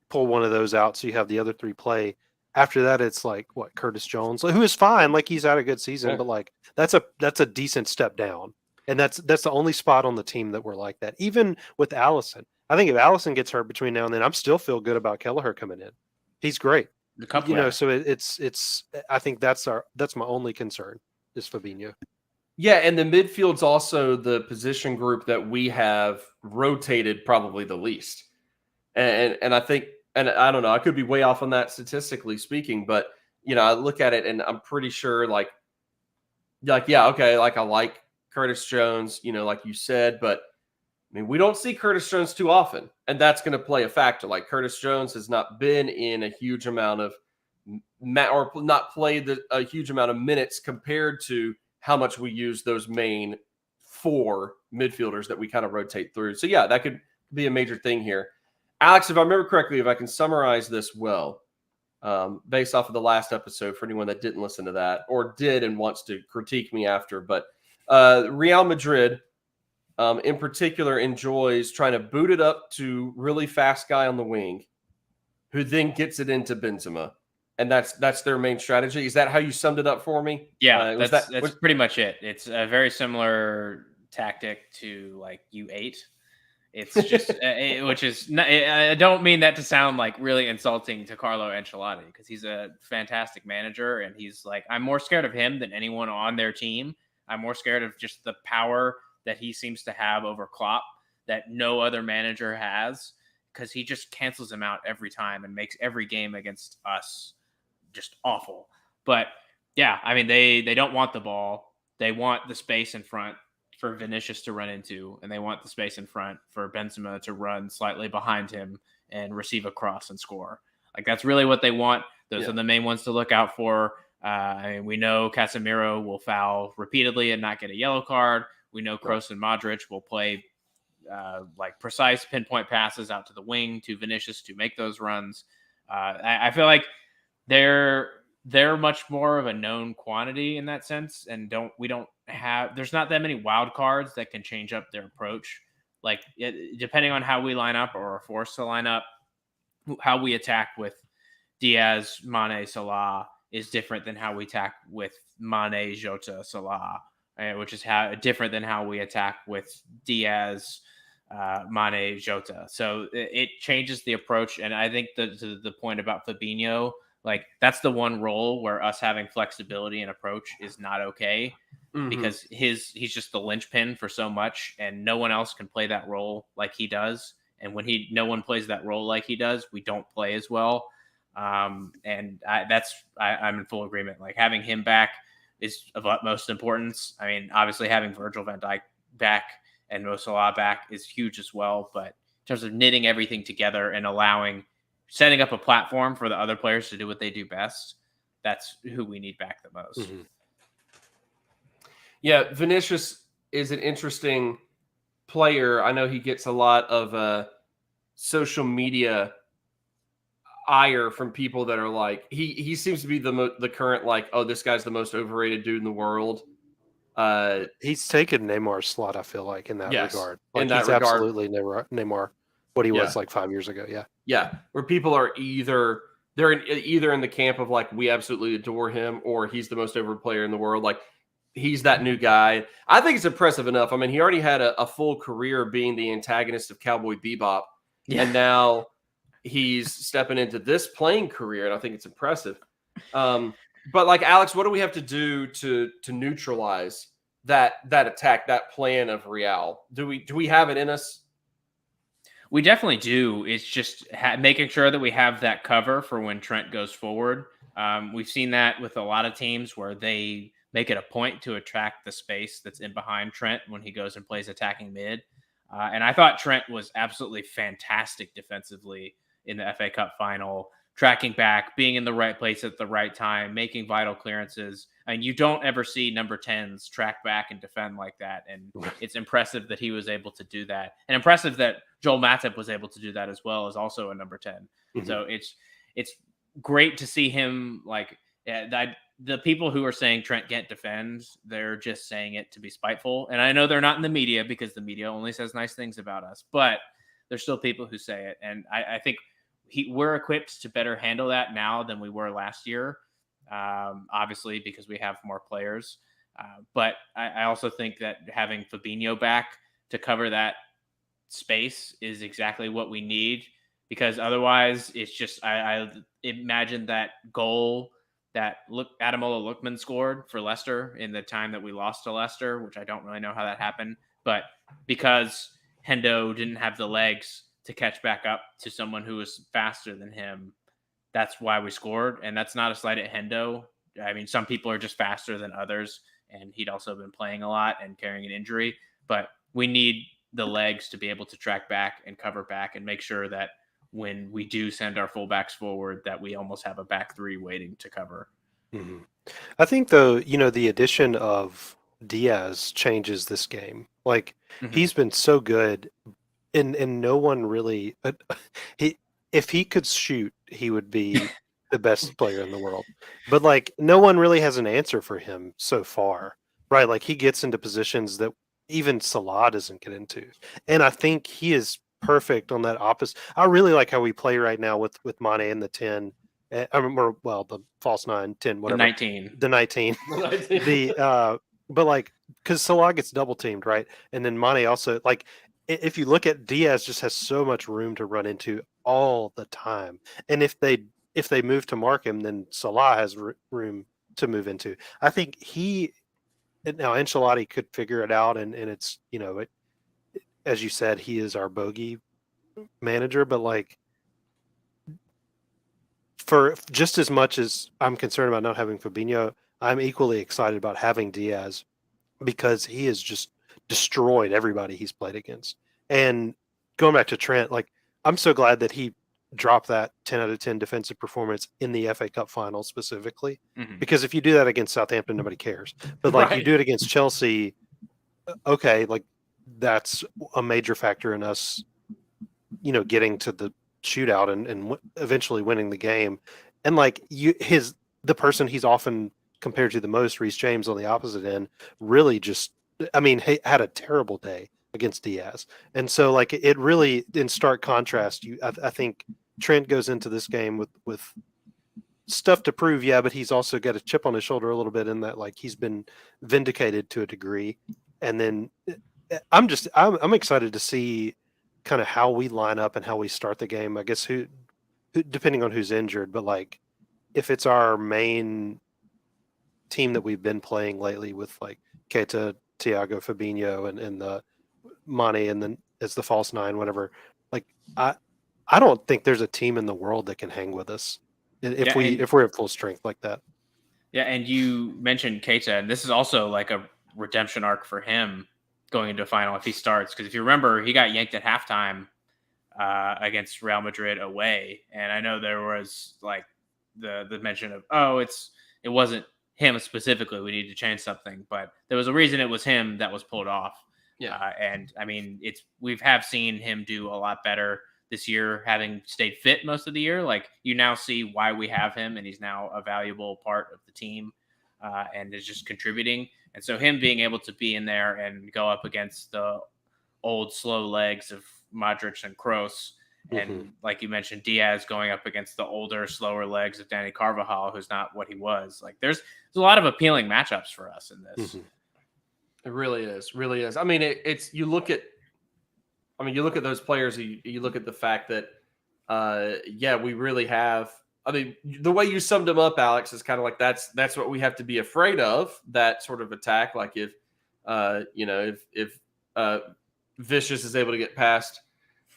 pull one of those out so you have the other three play. After that, it's like what Curtis Jones, who is fine, like he's had a good season, Yeah. but like that's a decent step down, and that's the only spot on the team that we're like that. Even with Allison, I think if Allison gets hurt between now and then, I'm still feel good about Kelleher coming in. He's great, The couple, So it's I think that's my only concern is Fabinho. Yeah, and the midfield's also the position group that we have rotated probably the least. And I think, and I don't know, I could be way off on that statistically speaking, but I look at it and I'm pretty sure like yeah, okay, like I like Curtis Jones, like you said, but I mean, we don't see Curtis Jones too often, and that's going to play a factor. Like Curtis Jones has not been in a huge amount of or not played a huge amount of minutes compared to how much we use those main four midfielders that we kind of rotate through. So yeah, that could be a major thing here. Alex, if I remember correctly, if I can summarize this well, based off of the last episode for anyone that didn't listen to that or did and wants to critique me after, but Real Madrid in particular enjoys trying to boot it up to really fast guy on the wing who then gets it into Benzema. And that's their main strategy. Is that how you summed it up for me? Yeah, that's pretty much it. It's a very similar tactic to like U8. It's just, which is, I don't mean that to sound like really insulting to Carlo Ancelotti because he's a fantastic manager and he's like, I'm more scared of him than anyone on their team. I'm more scared of just the power that he seems to have over Klopp that no other manager has because he just cancels him out every time and makes every game against us just awful. But yeah, I mean, they don't want the ball. They want the space in front for Vinicius to run into, and they want the space in front for Benzema to run slightly behind him and receive a cross and score. Like that's really what they want. Those are the main ones to look out for. I mean, we know Casemiro will foul repeatedly and not get a yellow card. We know Kroos and Modric will play like precise pinpoint passes out to the wing to Vinicius to make those runs. I feel like they're much more of a known quantity in that sense, and there's not that many wild cards that can change up their approach. Like depending on how we line up or are forced to line up, how we attack with Diaz, Mane, Salah is different than how we attack with Mane, Jota, Salah, which is different than how we attack with Diaz, Mane, Jota. So it changes the approach, and I think the point about Fabinho, like that's the one role where us having flexibility and approach is not okay because he's just the linchpin for so much and no one else can play that role like he does. And when no one plays that role like he does, we don't play as well. I'm in full agreement. Like having him back is of utmost importance. I mean, obviously having Virgil van Dijk back and Mo Salah back is huge as well. But in terms of knitting everything together and setting up a platform for the other players to do what they do best, that's who we need back the most. Mm-hmm. Yeah, Vinicius is an interesting player. I know he gets a lot of social media ire from people that are like, he seems to be the current like, oh, this guy's the most overrated dude in the world. He's taken Neymar's slot, I feel like, in that regard. Like, in that he's regard, absolutely Neymar, what he was like 5 years ago. Yeah, where people are either in the camp of like, we absolutely adore him, or he's the most overrated player in the world. Like, he's that new guy. I think it's impressive enough. I mean, he already had a full career being the antagonist of Cowboy Bebop, and now he's stepping into this playing career, and I think it's impressive. But like, Alex, what do we have to do to neutralize that attack, that plan of Real? Do we have it in us? We definitely do. It's just making sure that we have that cover for when Trent goes forward. We've seen that with a lot of teams where they make it a point to attract the space that's in behind Trent when he goes and plays attacking mid. And I thought Trent was absolutely fantastic defensively in the FA Cup final, tracking back, being in the right place at the right time, making vital clearances. And you don't ever see number 10s track back and defend like that. And it's impressive that he was able to do that. And impressive that Joel Matip was able to do that as well, as also a number 10. Mm-hmm. So it's great to see him like the people who are saying Trent can't defend, they're just saying it to be spiteful. And I know they're not in the media because the media only says nice things about us. But there's still people who say it, and I think we're equipped to better handle that now than we were last year. Obviously, because we have more players, but I also think that having Fabinho back to cover that space is exactly what we need, because otherwise it's just I imagine that goal that Ademola Lookman scored for Leicester in the time that we lost to Leicester, which I don't really know how that happened, but because Hendo didn't have the legs to catch back up to someone who was faster than him, that's why we scored. And that's not a slight at Hendo. I mean, some people are just faster than others, and he'd also been playing a lot and carrying an injury, but we need the legs to be able to track back and cover back and make sure that when we do send our fullbacks forward, that we almost have a back three waiting to cover. Mm-hmm. I think, though, the addition of Diaz changes this game. Like, he's been so good, and no one really if he could shoot, he would be the best player in the world. But like, no one really has an answer for him so far, right? Like, he gets into positions that even Salah doesn't get into, and I think he is perfect on that opposite. I really like how we play right now with Mane in the 10. I remember, well, the false 9, 10, whatever. The 19. But like, because Salah gets double teamed, right? And then Mane also, like, if you look at Diaz, just has so much room to run into all the time. And if they move to mark him, then Salah has room to move into. I think now Ancelotti could figure it out, and it's, as you said, he is our bogey manager, but like, for just as much as I'm concerned about not having Fabinho, I'm equally excited about having Diaz, because he has just destroyed everybody he's played against. And going back to Trent, like, I'm so glad that he dropped that 10 out of 10 defensive performance in the FA Cup final specifically, because if you do that against Southampton, nobody cares. But like, you do it against Chelsea, okay, like, that's a major factor in us, getting to the shootout and eventually winning the game. And like, the person he's often compared to the most, Reece James on the opposite end, really just, he had a terrible day against Diaz. And so like, it really, in stark contrast, I think Trent goes into this game with stuff to prove, but he's also got a chip on his shoulder a little bit, in that, like, he's been vindicated to a degree. And then I'm excited to see kind of how we line up and how we start the game. I guess who depending on who's injured, but like, if it's our main team that we've been playing lately with like Keita, Thiago, Fabinho, and the Mane, and then as the false 9, whatever. Like, I don't think there's a team in the world that can hang with us if we're at full strength like that. Yeah, and you mentioned Keita, and this is also like a redemption arc for him going into a final if he starts, because if you remember, he got yanked at halftime against Real Madrid away, and I know there was like the mention of, it wasn't him specifically, we need to change something, but there was a reason it was him that was pulled off. And I mean, we've seen him do a lot better this year, having stayed fit most of the year. Like, you now see why we have him, and he's now a valuable part of the team and is just contributing. And so him being able to be in there and go up against the old slow legs of Modric and Kroos, and like you mentioned, Diaz going up against the older, slower legs of Danny Carvajal, who's not what he was. Like, there's a lot of appealing matchups for us in this. It really is. I mean, you look at those players. You look at the fact that, we really have. I mean, the way you summed them up, Alex, is kind of like that's what we have to be afraid of. That sort of attack. Like, if Vicious is able to get past.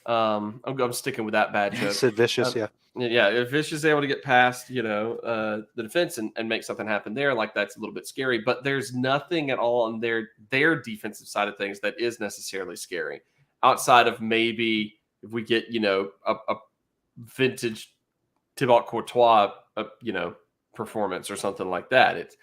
I'm sticking with that bad joke. Sid Vicious, yeah. If Vicious is able to get past, the defense and make something happen there, like, that's a little bit scary. But there's nothing at all on their defensive side of things that is necessarily scary, outside of maybe if we get, a vintage Thibaut Courtois, performance or something like that.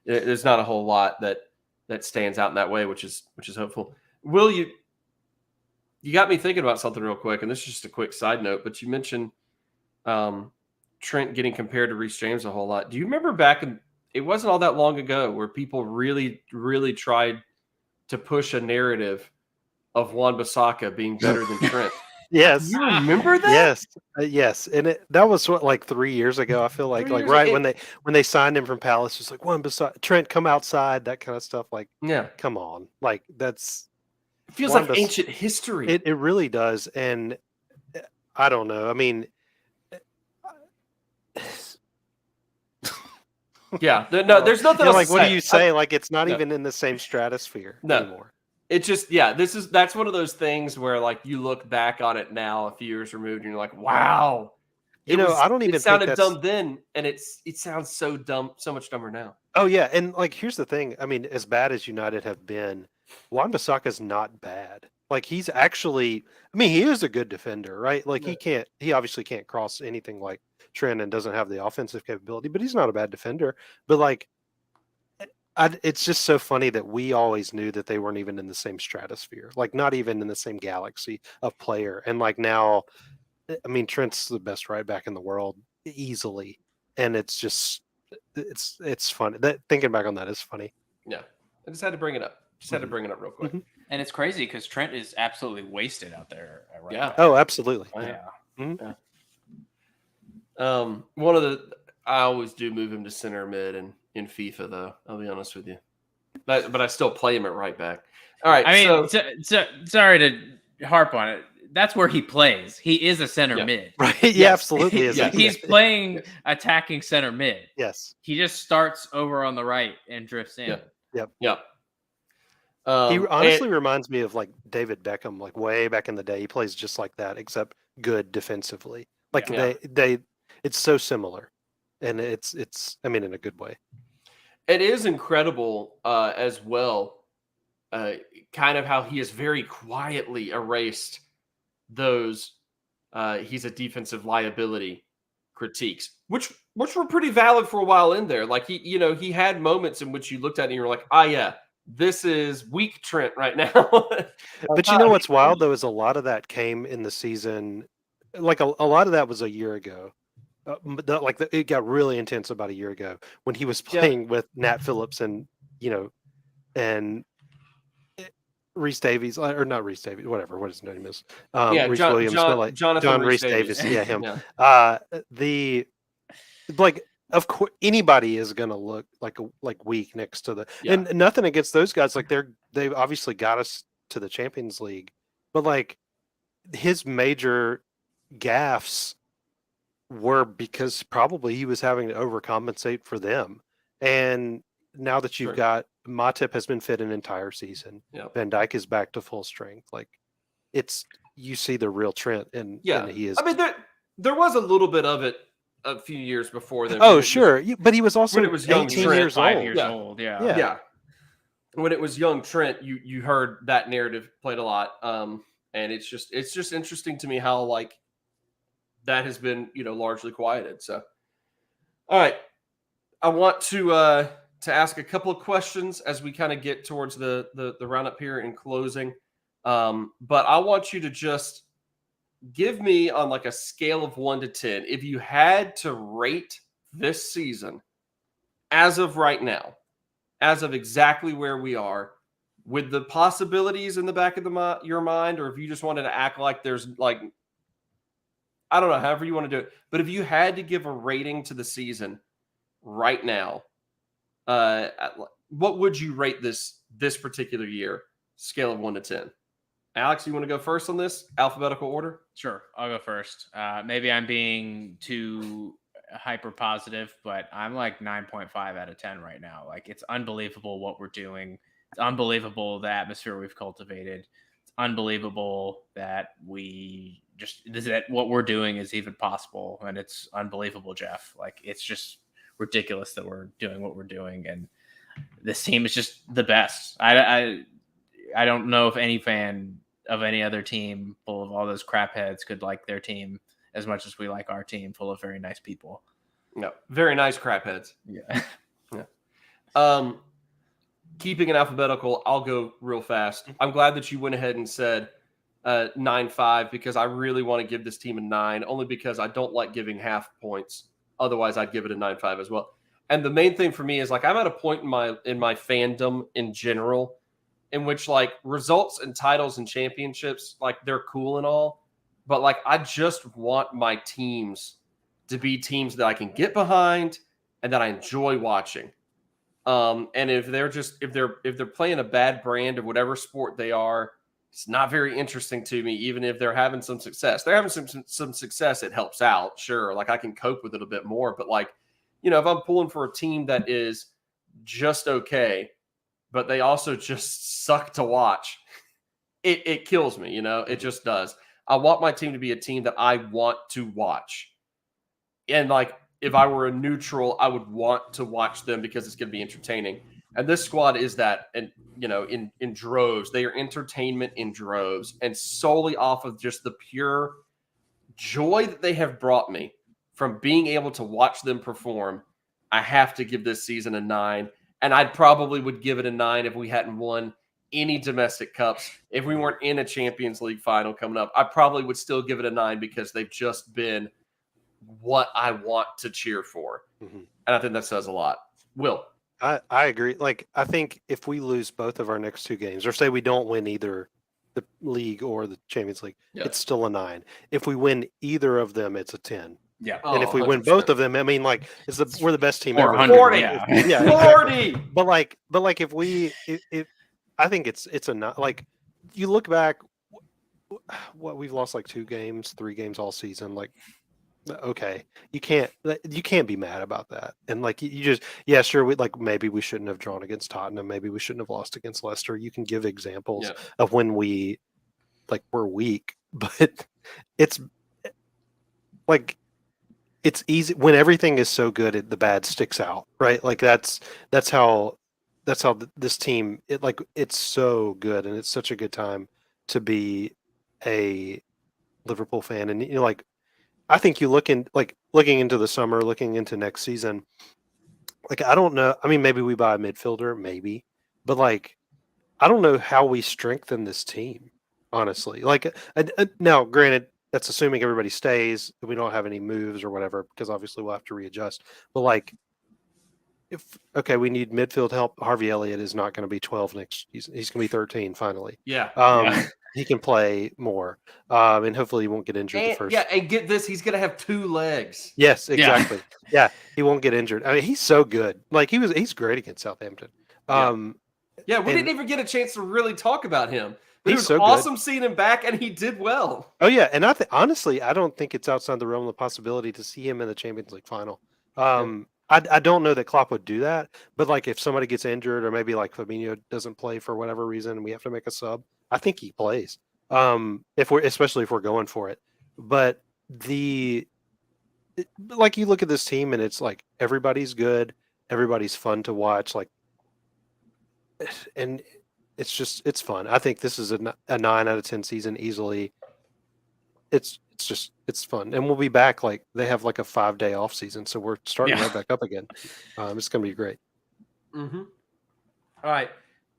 There's not a whole lot that stands out in that way, which is hopeful. Will, you got me thinking about something real quick, and this is just a quick side note, but you mentioned Trent getting compared to Reece James a whole lot. Do you remember back it wasn't all that long ago where people really, really tried to push a narrative of Wan-Bissaka being better than Trent? Yes. You remember that? Yes, yes, and that was what, like 3 years ago. I feel 3 like years right ago. when they signed him from Palace, just like one beside Trent, come outside, that kind of stuff. Like, Yeah. come on, like that's It feels Juan like Bas- ancient history. it really does, and I don't know. I mean, Yeah. No, there's nothing else like to what do say. you say? Like it's not no. even in the same stratosphere No. anymore. It just, yeah, that's one of those things where like you look back on it now, a few years removed, and you're like, wow. I don't even It think sounded that's. dumb then, and it sounds so dumb, so much dumber now. Oh yeah, and like here's the thing. I mean, as bad as United have been, Wan-Bissaka's not bad. Like he's actually, I mean, he is a good defender, right? Like he obviously can't cross anything like Trent and doesn't have the offensive capability, but he's not a bad defender. But like, it's just so funny that we always knew that they weren't even in the same stratosphere, like not even in the same galaxy of player. And like now, I mean, Trent's the best right back in the world easily, and it's just it's funny that thinking back on that is funny. Yeah, I just had to bring it up. Had to bring it up real quick. And it's crazy because Trent is absolutely wasted out there. Yeah. Oh, absolutely. Yeah. One of the I always do move him to center mid and in FIFA though. I'll be honest with you, but I still play him at right back. All right. I mean, so sorry to harp on it. That's where he plays. He is a center mid. Right. Yeah, absolutely. Is He's playing attacking center mid. Yes. He just starts over on the right and drifts in. Yep. He honestly reminds me of like David Beckham, like way back in the day. He plays just like that, except good defensively. Like they it's so similar. And it's I mean in a good way. It is incredible as well, kind of how he has very quietly erased those he's a defensive liability critiques, which were pretty valid for a while in there. Like he had moments in which you looked at it and you were like, yeah, this is weak Trent right now. But you know what's wild though is a lot of that came in the season. Like a lot of that was a year ago. It got really intense about a year ago when he was playing with Nat Phillips and Reese Davies, or not Reese Davies, whatever what his name is. Reese Williams, John Reese Davies. Yeah, him. Like of course anybody is gonna look like weak next to the and nothing against those guys. Like they've obviously got us to the Champions League, but like his major gaffes were because probably he was having to overcompensate for them. And now that you've got Matip has been fit an entire season, Van Dijk is back to full strength. Like you see the real Trent, and he is. I mean, there was a little bit of it a few years before then. Oh, sure, but he was also when it was young 18 Trent, years 5 old. years old. Yeah. When it was young Trent, you heard that narrative played a lot, and it's just interesting to me how like that has been largely quieted. So, all right, I want to ask a couple of questions as we kind of get towards the roundup here in closing. But I want you to just give me on like a scale of 1 to 10, if you had to rate this season as of right now, as of exactly where we are, with the possibilities in the back of your mind, or if you just wanted to act like there's like, I don't know, however you want to do it. But if you had to give a rating to the season right now, what would you rate this particular year? Scale of 1 to 10. Alex, you want to go first on this alphabetical order? Sure, I'll go first. Maybe I'm being too hyper positive, but I'm like 9.5 out of 10 right now. Like it's unbelievable what we're doing. It's unbelievable the atmosphere we've cultivated. It's unbelievable that that what we're doing is even possible, and it's unbelievable, Jeff. Like it's just ridiculous that we're doing what we're doing, and this team is just the best. I don't know if any fan of any other team full of all those crap heads could like their team as much as we like our team full of very nice people. No, very nice crap heads. Yeah. Keeping it alphabetical, I'll go real fast. I'm glad that you went ahead and said 9.5 because I really want to give this team a 9, only because I don't like giving half points. Otherwise, I'd give it a 9.5 as well. And the main thing for me is like I'm at a point in my fandom in general in which like results and titles and championships, like they're cool and all, but like I just want my teams to be teams that I can get behind and that I enjoy watching. And if they're playing a bad brand of whatever sport they are, it's not very interesting to me. Even if they're having some success, they're having some success. It helps out, sure. Like I can cope with it a bit more. But like, if I'm pulling for a team that is just okay, but they also just suck to watch, it kills me. It just does. I want my team to be a team that I want to watch, and like if I were a neutral, I would want to watch them because it's going to be entertaining. And this squad is that, and in droves. They are entertainment in droves, and solely off of just the pure joy that they have brought me from being able to watch them perform. I have to give this season a 9, and I probably would give it a 9 if we hadn't won any domestic cups. If we weren't in a Champions League final coming up, I probably would still give it a 9 because they've just been what I want to cheer for. And I think that says a lot. Will. I agree. Like, I think if we lose both of our next 2 games, or say we don't win either the league or the Champions League, it's still a 9. If we win either of them, it's a 10. Yeah. And if we win both of them, I mean, like, we're the best team ever. 40. Yeah. 40. But like if we, I think it's a not, like, you look back, what we've lost like 2 games, 3 games all season. Like, okay, you can't be mad about that. And like you just, yeah, sure, maybe we shouldn't have drawn against Tottenham, maybe we shouldn't have lost against Leicester. You can give examples of when we were weak, but it's like it's easy when everything is so good, the bad sticks out, right? Like that's how this team, it's so good, and it's such a good time to be a Liverpool fan. And like, I think you looking into the summer, looking into next season, like, I don't know. I mean, maybe we buy a midfielder, maybe, but like, I don't know how we strengthen this team, honestly. Like, now, granted, that's assuming everybody stays, we don't have any moves or whatever, because obviously we'll have to readjust. But like, we need midfield help. Harvey Elliott is not going to be 12 next. He's going to be 13 finally. Yeah. He can play more, and hopefully he won't get injured the first. Yeah, and get this, he's going to have 2 legs. Yes, exactly. Yeah, he won't get injured. I mean, he's so good. Like, he's great against Southampton. We didn't even get a chance to really talk about him. But it was so awesome seeing him back, and he did well. Oh yeah, and honestly, I don't think it's outside the realm of the possibility to see him in the Champions League final. I don't know that Klopp would do that, but like if somebody gets injured, or maybe like Fabinho doesn't play for whatever reason and we have to make a sub, I think he plays. Especially if we're going for it. But like, you look at this team and it's like everybody's good, everybody's fun to watch, like, and it's fun. I think this is a 9 out of 10 season easily. It's fun, and we'll be back. Like, they have like a 5-day off season, so we're starting right back up again. It's going to be great. All right.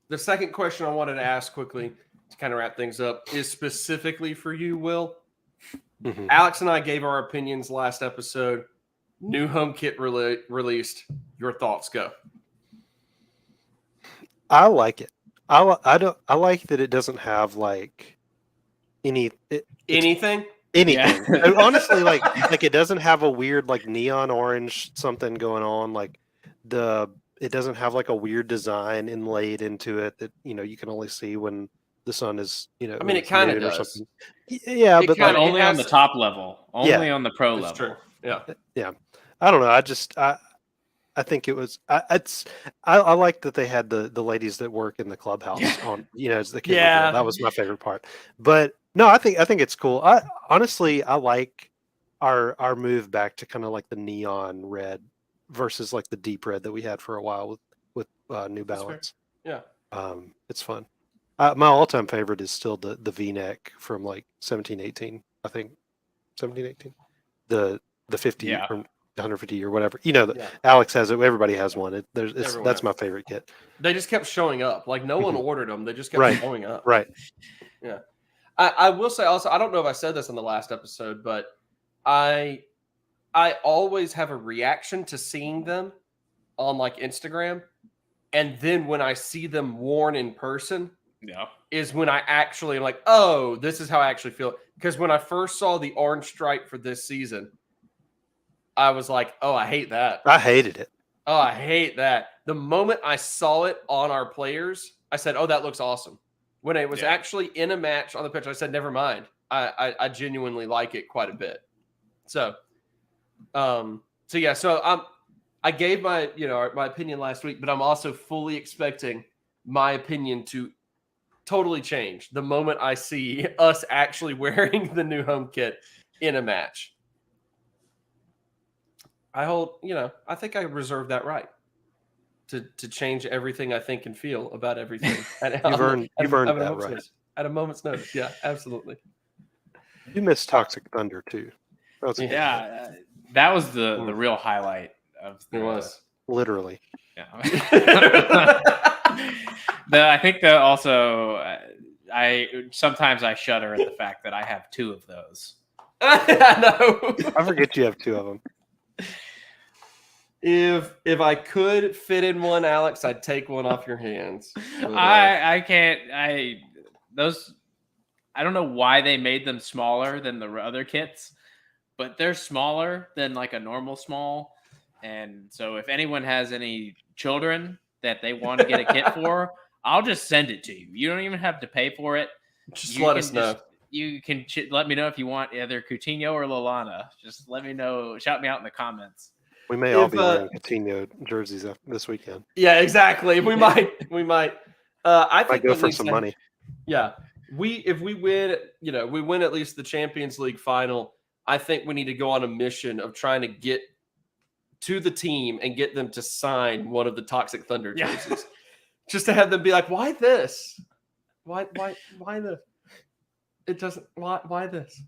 The second question I wanted to ask quickly to kind of wrap things up is specifically for you, Will. Alex and I gave our opinions last episode. New home kit released. Your thoughts, go. I like it. I like that it doesn't have like anything. And honestly, like it doesn't have a weird like neon orange something going on. Like, it doesn't have like a weird design inlaid into it that you can only see when the sun is I mean, it kind of does. Or something. Yeah, but like, only on the top level, only on the pro level. True. Yeah. I don't know. I think it was. I like that they had the ladies that work in the clubhouse on. As the camera. That was my favorite part. But no, I think it's cool. Honestly, I like our move back to kind of like the neon red versus like the deep red that we had for a while with New Balance. Yeah. It's fun. My all-time favorite is still the V-neck from like 1718. I think 1718. The 50 from 150 or whatever. Alex has it. Everybody has one. That's my favorite kit. They just kept showing up. Like, no one ordered them. They just kept showing up. Right. Yeah. I will say also, I don't know if I said this in the last episode, but I always have a reaction to seeing them on like Instagram. And then when I see them worn in person, Yeah. is when I actually am like, oh, this is how I actually feel. Because when I first saw the orange stripe for this season, I was like, oh, I hate that. I hated it. Oh, I hate that. The moment I saw it on our players, I said, oh, that looks awesome. When it was actually in a match on the pitch, I said, never mind. I genuinely like it quite a bit. So I gave my opinion last week, but I'm also fully expecting my opinion to totally change the moment I see us actually wearing the new home kit in a match. I think I reserve that right to change everything I think and feel about everything. You've earned that right. At a moment's notice. Yeah, absolutely. You miss Toxic Thunder too. That was the real highlight of it was literally. Yeah. I think that also I shudder at the fact that I have 2 of those. I know. I forget you have 2 of them. If I could fit in one, Alex, I'd take one off your hands. But, I can't. I don't know why they made them smaller than the other kits, but they're smaller than like a normal small. And so if anyone has any children that they want to get a kit for, I'll just send it to you. You don't even have to pay for it. Just let us know. You can let me know if you want either Coutinho or Lallana. Just let me know. Shout me out in the comments. We may all be wearing Coutinho jerseys this weekend. Yeah, exactly. We might. I think might go for some money. Yeah, if we win, we win at least the Champions League final. I think we need to go on a mission of trying to get to the team and get them to sign one of the Toxic Thunder jerseys, just to have them be like, "Why this? Why this? It doesn't. Why this?"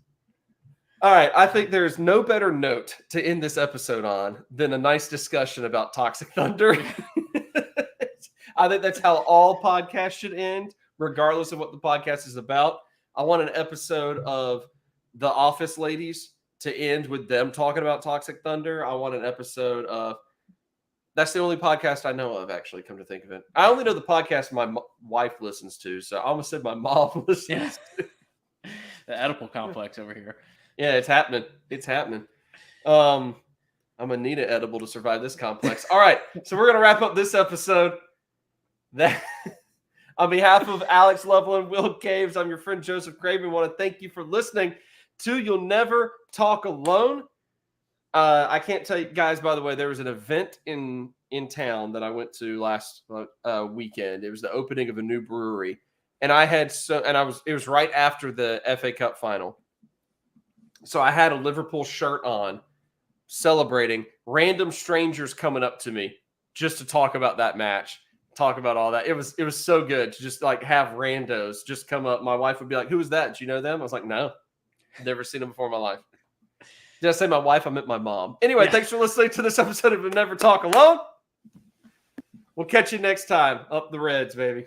All right, I think there's no better note to end this episode on than a nice discussion about Toxic Thunder. I think that's how all podcasts should end, regardless of what the podcast is about. I want an episode of The Office Ladies to end with them talking about Toxic Thunder. I want an episode of – that's the only podcast I know of, actually, come to think of it. I only know the podcast my wife listens to, so I almost said my mom listens to. The Oedipal complex over here. Yeah, it's happening. It's happening. I'm gonna need an edible to survive this complex. All right, so we're gonna wrap up this episode. On behalf of Alex Lovell and Will Caves, I'm your friend Joseph Craven. I want to thank you for listening to You'll Never Talk Alone. I can't tell you guys, by the way, there was an event in town that I went to last weekend. It was the opening of a new brewery, and it was right after the FA Cup final. So I had a Liverpool shirt on, celebrating. Random strangers coming up to me just to talk about that match, talk about all that. It was so good to just like have randos just come up. My wife would be like, "Who is that? Do you know them?" I was like, "No, never seen them before in my life." Did I say my wife? I meant my mom. Anyway, Thanks for listening to this episode of You'll Never Talk Alone. We'll catch you next time. Up the Reds, baby.